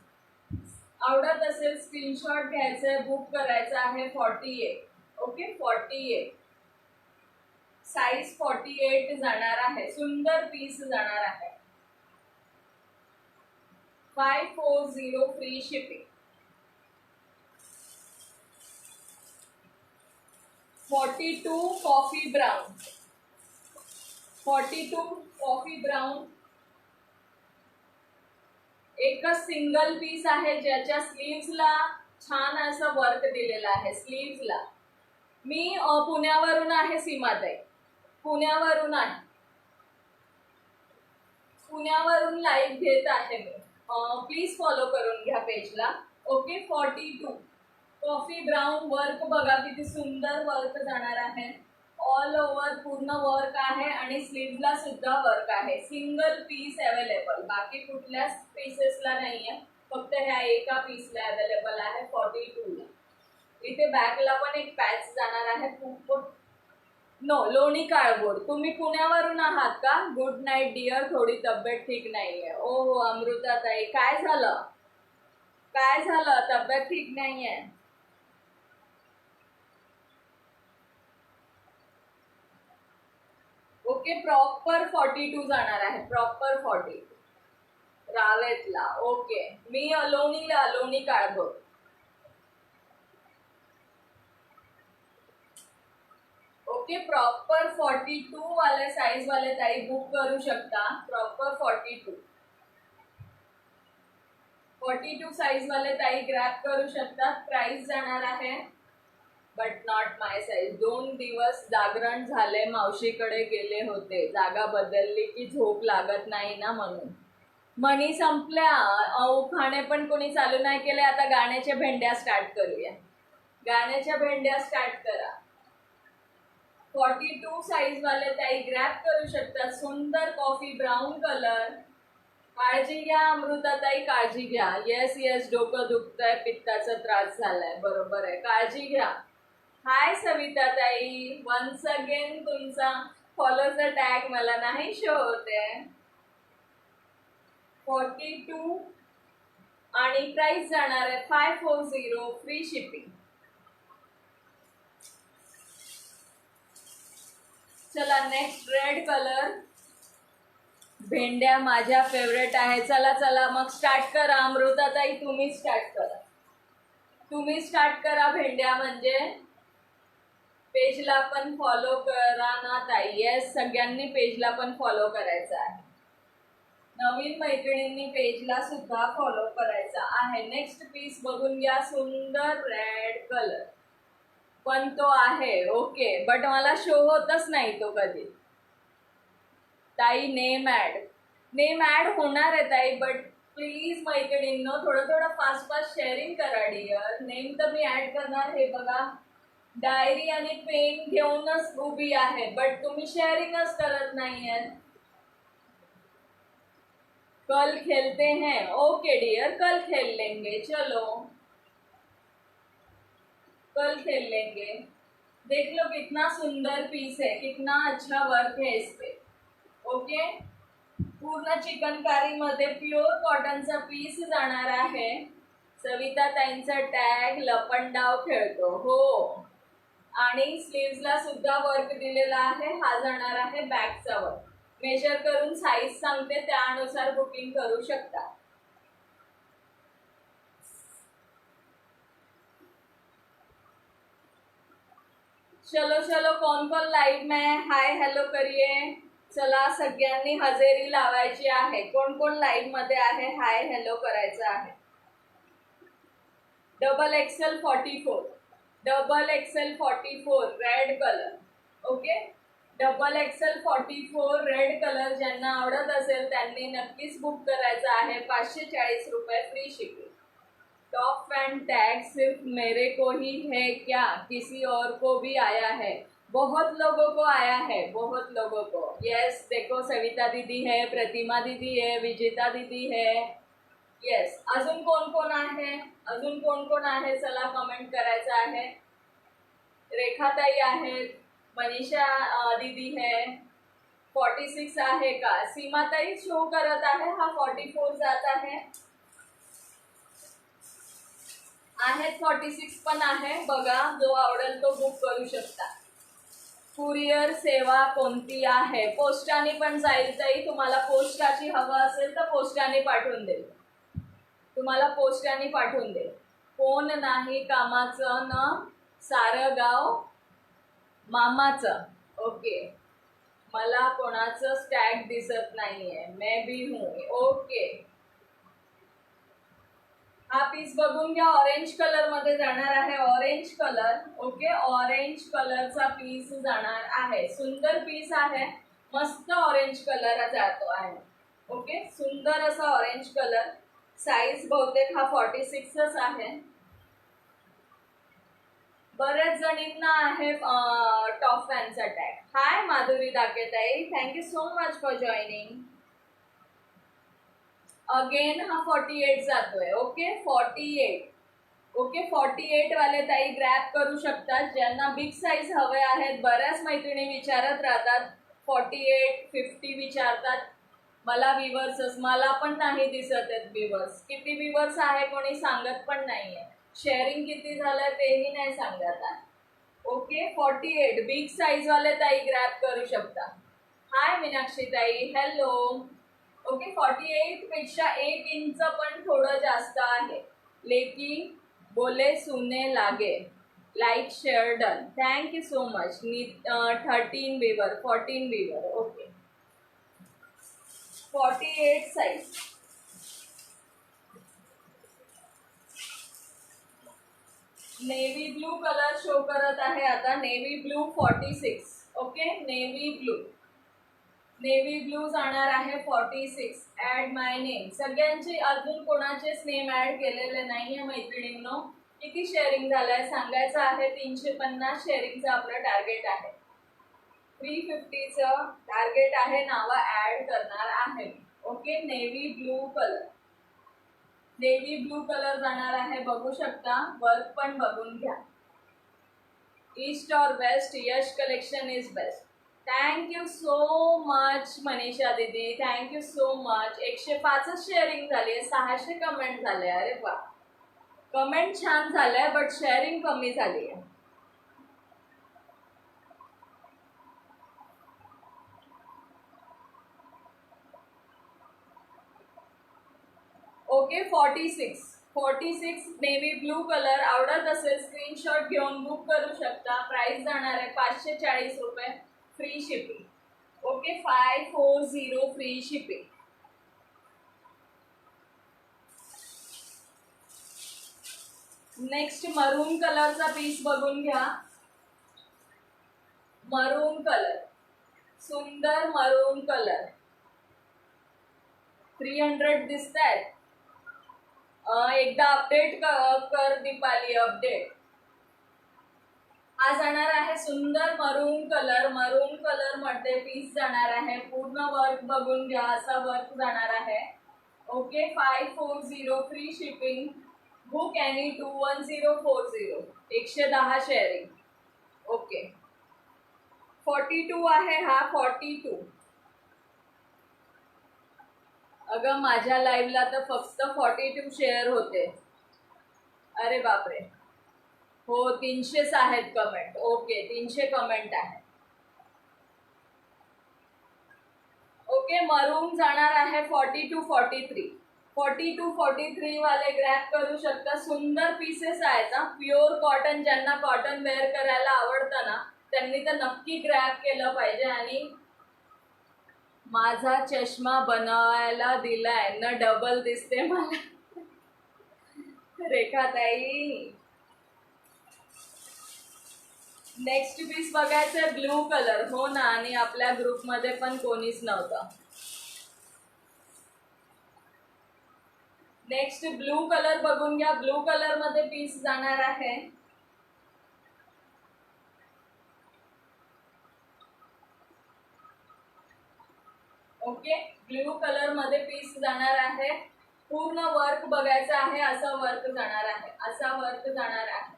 आवडत असेल स्क्रीनशॉट घ्यायचा आहे, बुक करायचा आहे. 48. ओके, 48 साइज 48 जाणार आहे. सुंदर पीस जाणार आहे. 540 free shipping. 42 coffee brown. 42 coffee brown. एकच सिंगल पीस आहे ज्याच्या स्लीव्सला छान असं वर्क दिलेलं आहे. स्लीव्सला मी पुण्यावरून आहे सीमाताई, पुण्यावरून आहे. पुण्यावरून लाईव्ह घेत आहे मी. प्लीज फॉलो करून घ्या पेजला. Okay, 42 coffee brown. वर्क बघा किती सुंदर वर्क जाणार आहे. ऑल ओव्हर पूर्ण वर्क आहे आणि स्लीव्हला सुद्धा वर्क आहे. सिंगल पीस अवेलेबल, बाकी कुठल्याच पीसेसला नाही आहे, फक्त ह्या एका पीसला अवेलेबल आहे 42 ला. इथे बॅकला पण एक पॅच जाणार आहे. खूप नो, लोणी काळभोर. तुम्ही पुण्यावरून आहात का? Good night dear. थोडी तब्येत ठीक नाहीये. ओहो अमृताताई, काय झालं? काय झालं? तब्येत ठीक नाहीये? ओके, प्रॉपर 42 जाणार आहे. प्रॉपर 40 रावेतला. ओके, मी लोणीला, लोणी काळभोर. ओके, प्रॉपर 42 वाले साइज वाले ताई बुक करू शकता. प्रॉपर 42 साइज वाले ताई ग्रॅप करू शकतात. प्राइस जाणार आहे बट नॉट माय साइज. 2 दिवस जागरण झाले, मावशीकडे गेले होते. जागा बदलली की झोप लागत नाही ना म्हणून. मणी संपल्या. उखाणे पण कोणी चालू नाही केले. आता गाण्याच्या भेंड्या स्टार्ट करूया. गाण्याच्या भेंड्या स्टार्ट करा. 42 साईज वाले ताई ग्रॅब करू शकतात. सुंदर कॉफी ब्राऊन कलर. काळजी घ्या अमृताताई, काळजी घ्या. येस येस, डोकं दुखतंय, पित्ताचा त्रास झालाय, बरोबर आहे, काळजी घ्या. हाय सविताताई, वन्स अगेन तुमचा फॉलोचा टॅग मला नाही शो होते. 42 आणि प्राइस जाणार आहे 540, फ्री शिपिंग. चला नेक्स्ट रेड कलर. भेंड्या माझ्या फेवरेट आहे. चला चला मग स्टार्ट करा. अमृताताई तुम्ही स्टार्ट करा, तुम्ही स्टार्ट करा. भेंड्या म्हणजे पेजला पण फॉलो करा ना ताई. येस, सगळ्यांनी पेजला पण फॉलो करायचं आहे. नवीन मैत्रिणींनी पेजला सुद्धा फॉलो करायचा आहे. नेक्स्ट पीस बघून घ्या. सुंदर रेड कलर पण तो आहे ओके, बट मला शो होतच नाही तो कधी. ताई नेम ऍड होणार आहे ताई, बट प्लीज मैत्रिणींनो थोडं फास्ट शेअरिंग करा डिअर. नेम तर मी ऍड करणार. हे बघा, डायरी आणि पेन घेऊनच उभी आहे, बट तुम्ही शेअरिंगच करत नाहीये. कल खेलते हैं, ओके डियर, कल खेल लेंगे, चलो कल खेल लेंगे. देख लो कितना सुंदर पीस है, कितना अच्छा वर्क है इस पे. ओके, पूर्ण चिकनकारी मध्ये प्युअर कॉटनचा पीस जाणार आहे. सविता ताईंचा टॅग लपंडाव खेळतो, हो. आणि स्लीव्सला सुद्धा वर्क दिलेला आहे. हा जाणार आहे बॅकचा वर्क. मेजर करून साईज सांगते, त्यानुसार बुकिंग करू शकता. चलो चलो, कौन कौन लाईव्ह में हाय हॅलो करिये. चला सगळ्यांनी हजेरी लावायची आहे. कोण कोण लाईव्ह मध्ये आहे हाय हॅलो करायचं आहे. XXL 44, XXL 44 red colour. Okay, XXL 44 red colour ज्यांना आवडत असेल त्यांनी नक्कीच बुक करायचं आहे. 540 रुपये, free shipping. Top fan tag सिर्फ मेरे को ही है क्या, किसी और को भी आया है? बहुत लोगों को आया है, बहुत लोगों को. यस, देखो सविता दीदी है, प्रतिमा दीदी है, विजेता दीदी है. येस, अजून कोण कोण आहे, अजून कोण कोण आहे चला कमेंट करायचं आहे. रेखाताई आहेत, मनीषा दीदी है. 46 आहे का? सीमाताई शो करत आहे, हा 44 जात आहे. 46 पण आहे, बघा जो आवडेल तो बुक करू शकता. कुरिअर सेवा कोणती आहे? पोस्टाने पण जाईल ताई. तुम्हाला पोस्टाची हवं असेल तर पोस्टाने पाठवून देईल, तुम्हाला पोस्टाने पाठवून देईल. कोण नाही कामाचं न सारं गाव मामाचं. ओके, मला कोणाचं स्टॅग दिसत नाहीये, मैं भी हूँ. ओके, हा पीस बघून घ्या. ऑरेंज कलर मध्ये जाणार आहे, ऑरेंज कलर. ओके, ऑरेंज कलरचा पीस जाणार आहे. सुंदर पीस आहे, मस्त ऑरेंज कलर जातो आहे. ओके, सुंदर असा ऑरेंज कलर. साईज बहुतेक हा 46च आहे. बऱ्याच जणींना आहे टॉप फॅनचा टॅग. हाय माधुरी दाकेताई, thank you so much for joining. Again हा 48 जातोय. ओके, 48. ओके, 48 वाले ताई ग्रॅब करू शकतात. ज्यांना बिग साईज हवे आहेत, बऱ्याच मैत्रिणी विचारत राहतात, 48 50 विचारतात. मला व्ह्यूअर्सच, मला पण नाही दिसत आहेत व्ह्यूअर्स. किती व्ह्यूअर्स आहे कोणी सांगत पण नाहीये. शेअरिंग किती झालं तेही नाही सांगत आहे. ओके, 48 बिग साईज वाले ताई ग्रॅब करू शकता. हाय मीनाक्षी ताई, हॅलो. ओके, 48 पेक्षा 1 इंच पण थोडं जास्त आहे. लेकी बोले सुने लागे. Like share done, thank you so much. 13 viewer, 14 viewer. Okay, 48 size. Navy blue colour show करत आहे आता. Navy blue 46. Okay, navy blue जाणार आहे 46. ऍड माय नेम. सगळ्यांचे अजून कोणाचेच नेम ऍड केलेले नाहीये मैत्रिणींनो. किती शेअरिंग झालंय सांगायचं आहे. 350 शेअरिंगचं आपलं टार्गेट आहे. 350चं टार्गेट आहे, नावं ऍड करणार आहे. Okay, navy blue colour, navy blue colour जाणार आहे. बघू शकता, वर्क पण बघून घ्या. East or west, Yash collection is best. Thank you so much Manisha दीदी, थँक्यू सो मच. 105च शेअरिंग झाली आहे, 600 कमेंट झाले. अरे वा, कमेंट छान झालंय बट शेअरिंग कमी झाली आहे. ओके, 46 नेव्ही ब्लू कलर आवडत असेल स्क्रीनशॉट घेऊन बुक करू शकता. प्राइस जाणार आहे 540 रुपये, free shipping. Okay, 540 free shipping. Next मरून कलरचा पीस बघून घ्या. मरून कलर, सुंदर मरून कलर. 300 दिसत आहेत. एकदा अपडेट कर दीपाली, अपडेट. हा जाणार आहे सुंदर मरून कलर. मरून कलर मध्ये पीस जाणार आहे. पूर्ण वर्क बघून घ्या, असा वर्क जाणार आहे. Okay, 540 free shipping. Book any 21040, 110 sharing. Okay, 42 आहे हा, 42. अगं माझ्या लाईव्हला तर फक्त 42 शेअर होते. अरे बापरे, हो 300च आहेत कमेंट. ओके, 300 कमेंट आहे. ओके, मरून जाणार आहे 42-43. 42-43 वाले ग्रॅप करू शकता. सुंदर पीसेस आहेत ना, प्युअर कॉटन. ज्यांना कॉटन वेअर करायला आवडतं ना, त्यांनी तर नक्की ग्रॅप केलं पाहिजे. आणि माझा चष्मा बनवायला दिलाय न, डबल दिसते मला. रेखाताई, नेक्स्ट पीस बघायचं ब्लू कलर. हो ना, आणि आपल्या ग्रुपमध्ये पण कोणीच नव्हतं. नेक्स्ट ब्लू कलर बघून घ्या. ब्लू कलर मध्ये पीस जाणार आहे. ओके, ब्लू कलर मध्ये पीस जाणार आहे. पूर्ण वर्क बघायचं आहे. असा वर्क जाणार आहे, असा वर्क जाणार आहे.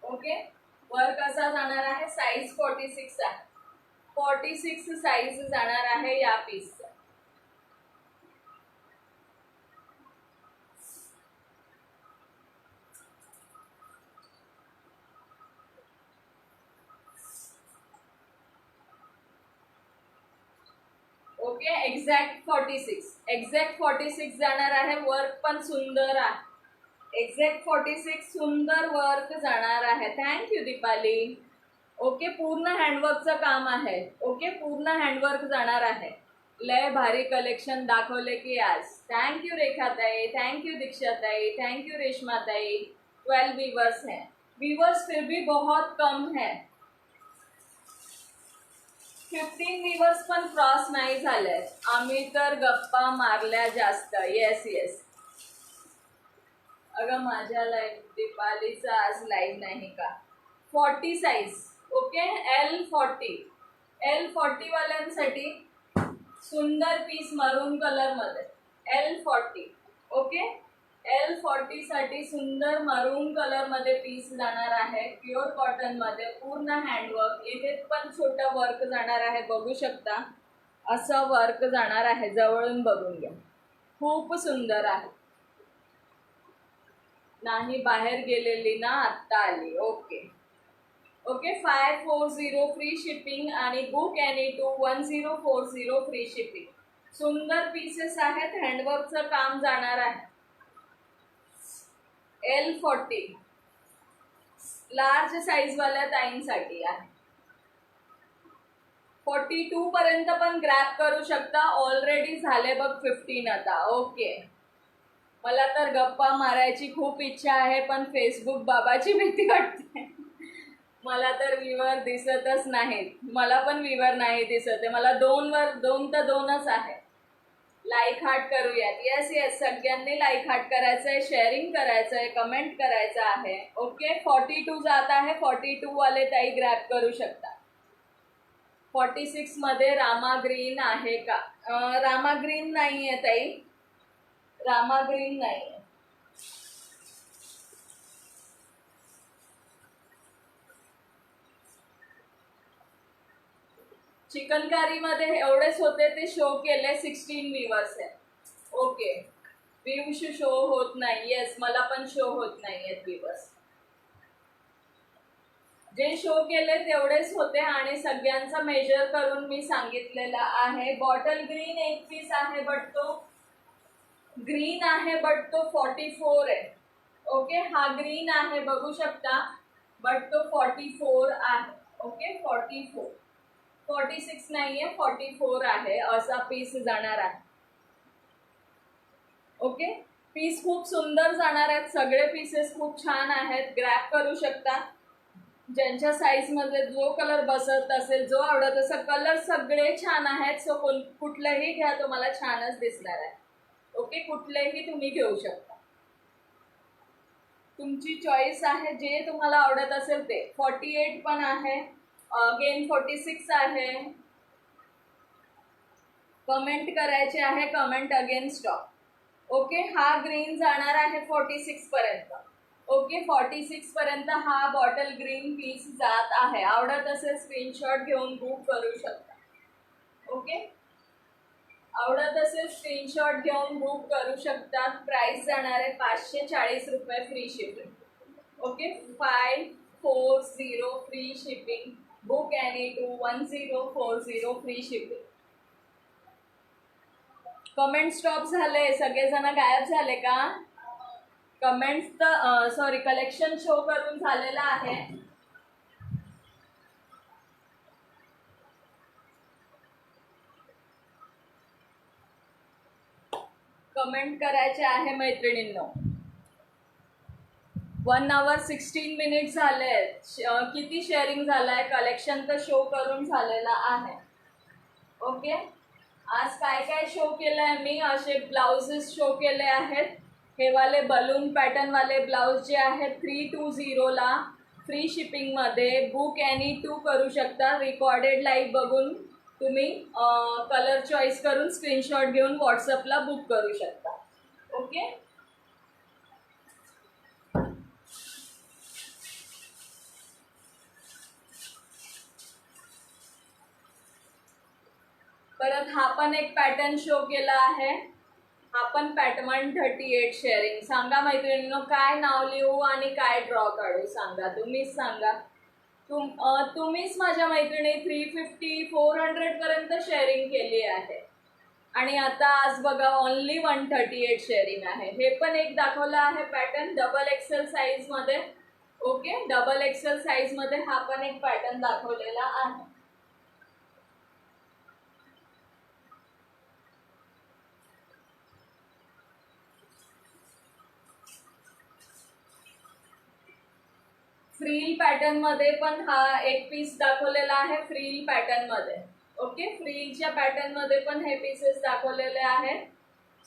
ओके, वर्क असा जाणार आहे. साईज 46 आहे. 46 साईज जाणार आहे या पीसचा. ओके, एक्झॅक्ट 46 जाणार आहे. वर्क पण सुंदर आहे. एक्झॅक्ट 46 सुंदर वर्क जाणार आहे. थँक्यू दीपाली. ओके, पूर्ण हँडवर्कचं काम आहे. ओके, पूर्ण हँडवर्क जाणार आहे. लय भारी कलेक्शन दाखवले की आज. थँक्यू रेखाताई, थँक्यू दीक्षाताई, थँक्यू रेशमाताई. 12 व्यूवर्स हैं. व्यूवर्स फिर भी बहुत कम है. 15 व्यूवर्स पण क्रॉस नाही झाले. आम्ही तर गप्पा मारल्या जास्त. येस. अगं माझ्या लाईव्ह, दीपालीचा आज लाईव्ह नाही का. 40 साईज. ओके, L40 वाल्यांसाठी सुंदर पीस मरून कलर मध्ये. L40. ओके, L40 साठी सुंदर मरून कलर मध्ये पीस जाणार आहे. प्युअर कॉटन मध्ये, पूर्ण हँडवर्क. इथे पण छोटं वर्क जाणार आहे, बघू शकता. असं वर्क जाणार आहे. जवळून बघून घ्या, खूप सुंदर आहे. नाही बाहेर गेलेली ना, आत्ता आली. Okay, 540 free shipping. आणि बुक एनी 21040 फ्री शिपिंग. सुंदर पीसेस आहेत. हँडवर्कचं काम जाणार आहे. L40 लार्ज साईज वाल्या ताईंसाठी आहे. 42 पर्यंत पण ग्रॅप करू शकता. ऑलरेडी झाले बघ 15 आता. ओके, मला तर गप्पा मारायची खूप इच्छा आहे, पण फेसबुक बाबाची भीती वाटते. मला तर व्ह्यूवर दिसतच नाहीत. मला पण व्ह्यूवर नाही दिसत. मला 2च आहे. लाईक हार्ट करूयात. येस, सगळ्यांनी लाईक हार्ट करायचं आहे, शेअरिंग करायचं आहे, कमेंट करायचं आहे. ओके, 42 जात आहे. 42 वाले ताई ग्रॅप करू शकता. 46 मध्ये रामा ग्रीन आहे का? रामा ग्रीन नाही आहे ताई, रामा ग्रीन नाही आहे. चिकनकारी मध्ये एवढेच होते, ते शो केले 16 व्ह्यूअर्स आहे. ओके, व्ह्यूज शो होत नाही. येस, मला पण शो होत नाही आहेत व्ह्यूअर्स. जे शो केले तेवढेच होते आणि सगळ्यांचा मेजर करून मी सांगितलेला आहे. बॉटल ग्रीन एक पीस आहे, बट तो ग्रीन आहे, बट तो 44 आहे. ओके, हा ग्रीन आहे बघू शकता, बट तो 44 आहे. ओके, 44, 46 नाहीये, 44 आहे, असा पीस जाणार आहे. ओके, पीस खूप सुंदर जाणार आहेत. सगळे पीसेस खूप छान आहेत, ग्रॅब करू शकता. ज्यांच्या साईजमध्ये जो कलर बसत असेल, जो आवडत असेल, कलर सगळे छान आहेत. सो कुठलंही घ्या, तुम्हाला छानच दिसणार आहे. ओके, कुठलेही तुम्ही घेऊ शकता, तुमची चॉईस आहे. जे तुम्हाला आवडत असेल ते. 48 पण आहे, अगेन 46 आहे. कमेंट करायचे आहे, कमेंट अगेन स्टॉप. ओके, हा ग्रीन जाणार आहे 46 पर्यंत. ओके, 46 पर्यंत हा बॉटल ग्रीन पीस जात आहे. आवडत असेल स्क्रीनशॉट घेऊन बुक करू शकता. ओके, आवडत असेल स्क्रीनशॉट घेऊन बुक करू शकता. प्राइस जाणार आहे 540 रुपये, free shipping. Okay, 540 free shipping. Book any two 1040 free shipping. Comment stop झाले, सगळेजण गायब झाले का? कमेंट्स तर सॉरी, कलेक्शन शो करून झालेला आहे. कमेंट करायचे आहे मैत्रिणींनो. 1 hour 16 minutes झाले. किती शेअरिंग झालाय? कलेक्शन तर शो करून झालेला आहे. ओके, आज काय काय शो केलंय मी? असे ब्लाउजेस शो केले आहेत. हे वाले बलून पॅटर्न वाले ब्लाउज जे आहेत 320ला फ्री शिपिंगमध्ये. बुक एनी टू करू शकता. रिकॉर्डेड लाईव्ह बघून तुम्ही कलर चॉईस करून स्क्रीनशॉट घेऊन व्हॉट्सअपला बुक करू शकता. ओके, परत हा पण एक पॅटर्न शो केला आहे. हा पण पॅटर्न 138 शेअरिंग. सांगा मैत्रिणींनो, काय नाव लिहू आणि काय ड्रॉ काढू? सांगा, तुम्हीच सांगा. तुम्हीच माझ्या मैत्रिणी 350 400 पर्यंत शेअरिंग केली आहे आणि आता आज बघा ओनली 138 शेअरिंग आहे. हे पण एक दाखवलं आहे पॅटर्न डबल एक्सेल साईज मध्ये. ओके, डबल एक्सेल साईज मध्ये हा पण एक पॅटर्न दाखवलेला आहे. फ्रील पॅटर्न मध्ये पण हा एक पीस दाखवलेला आहे, फ्रील पॅटर्न मध्ये. ओके, फ्रीलच्या पॅटर्न मध्ये पण हे पीसेस दाखवलेले आहेत.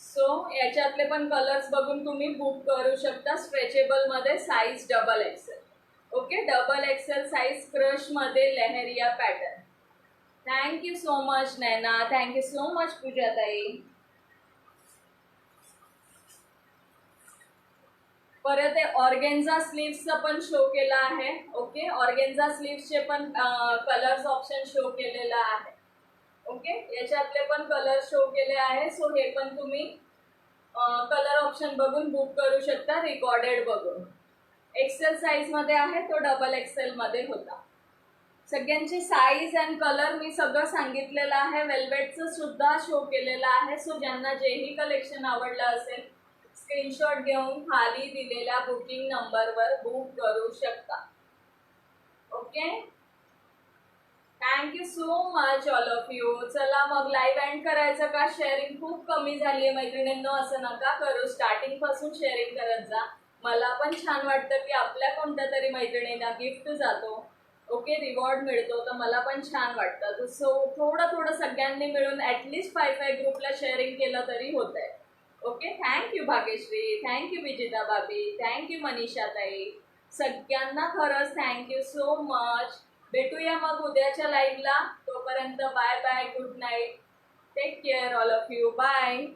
सो याच्यातले पण कलर्स बघून तुम्ही बुक करू शकता. स्ट्रेचेबल मध्ये, size double Excel. Okay, double XL size, crush मध्ये लहरिया पॅटर्न. थँक्यू सो मच नैना, थँक्यू सो मच पूजाताई. परत ऑर्गेन्झा स्लीव्सचा पण शो केला आहे. ओके, ऑर्गेन्झा स्लीव्सचे पण कलर्स ऑप्शन शो केलेला आहे. ओके, याच्यातले पण कलर शो केले आहे. सो हे पण तुम्ही कलर ऑप्शन बघून बुक करू शकता, रिकॉर्डेड बघून. एक्सेल साईज मध्ये आहे, तो डबल एक्सेल मध्ये होता. सगळ्यांची साईज अँड कलर मी सगळं सांगितलेलं आहे. वेल्वेटचं सुद्धा शो केलेलं आहे. सो ज्यांना जेही कलेक्शन आवडलं असेल, स्क्रीनशॉट घेऊन खाली दिलेल्या बुकिंग नंबरवर बुक करू शकता. Okay, thank you so much all of you. चला मग लाईव्ह एंड करायचं का? शेअरिंग खूप कमी झाली आहे मैत्रिणींनो, असं नका करू. स्टार्टिंग पासून शेअरिंग करत जा. मला पण छान वाटतं की आपल्या कोणत्या तरी मैत्रिणींना गिफ्ट जातो. ओके, रिवॉर्ड मिळतो, तर मला पण छान वाटतं. सो थोडं सगळ्यांनी मिळून ॲटलिस्ट 5 ग्रुपला शेअरिंग केलं तरी होत आहे. Okay, thank you Bhagyashree, thank you Vijita भाभी, थँक्यू मनीषा ताई. सगळ्यांना खरंच थँक्यू सो मच. भेटूया मग उद्याच्या लाईव्हला. तोपर्यंत bye bye, good night, take care all of you, bye.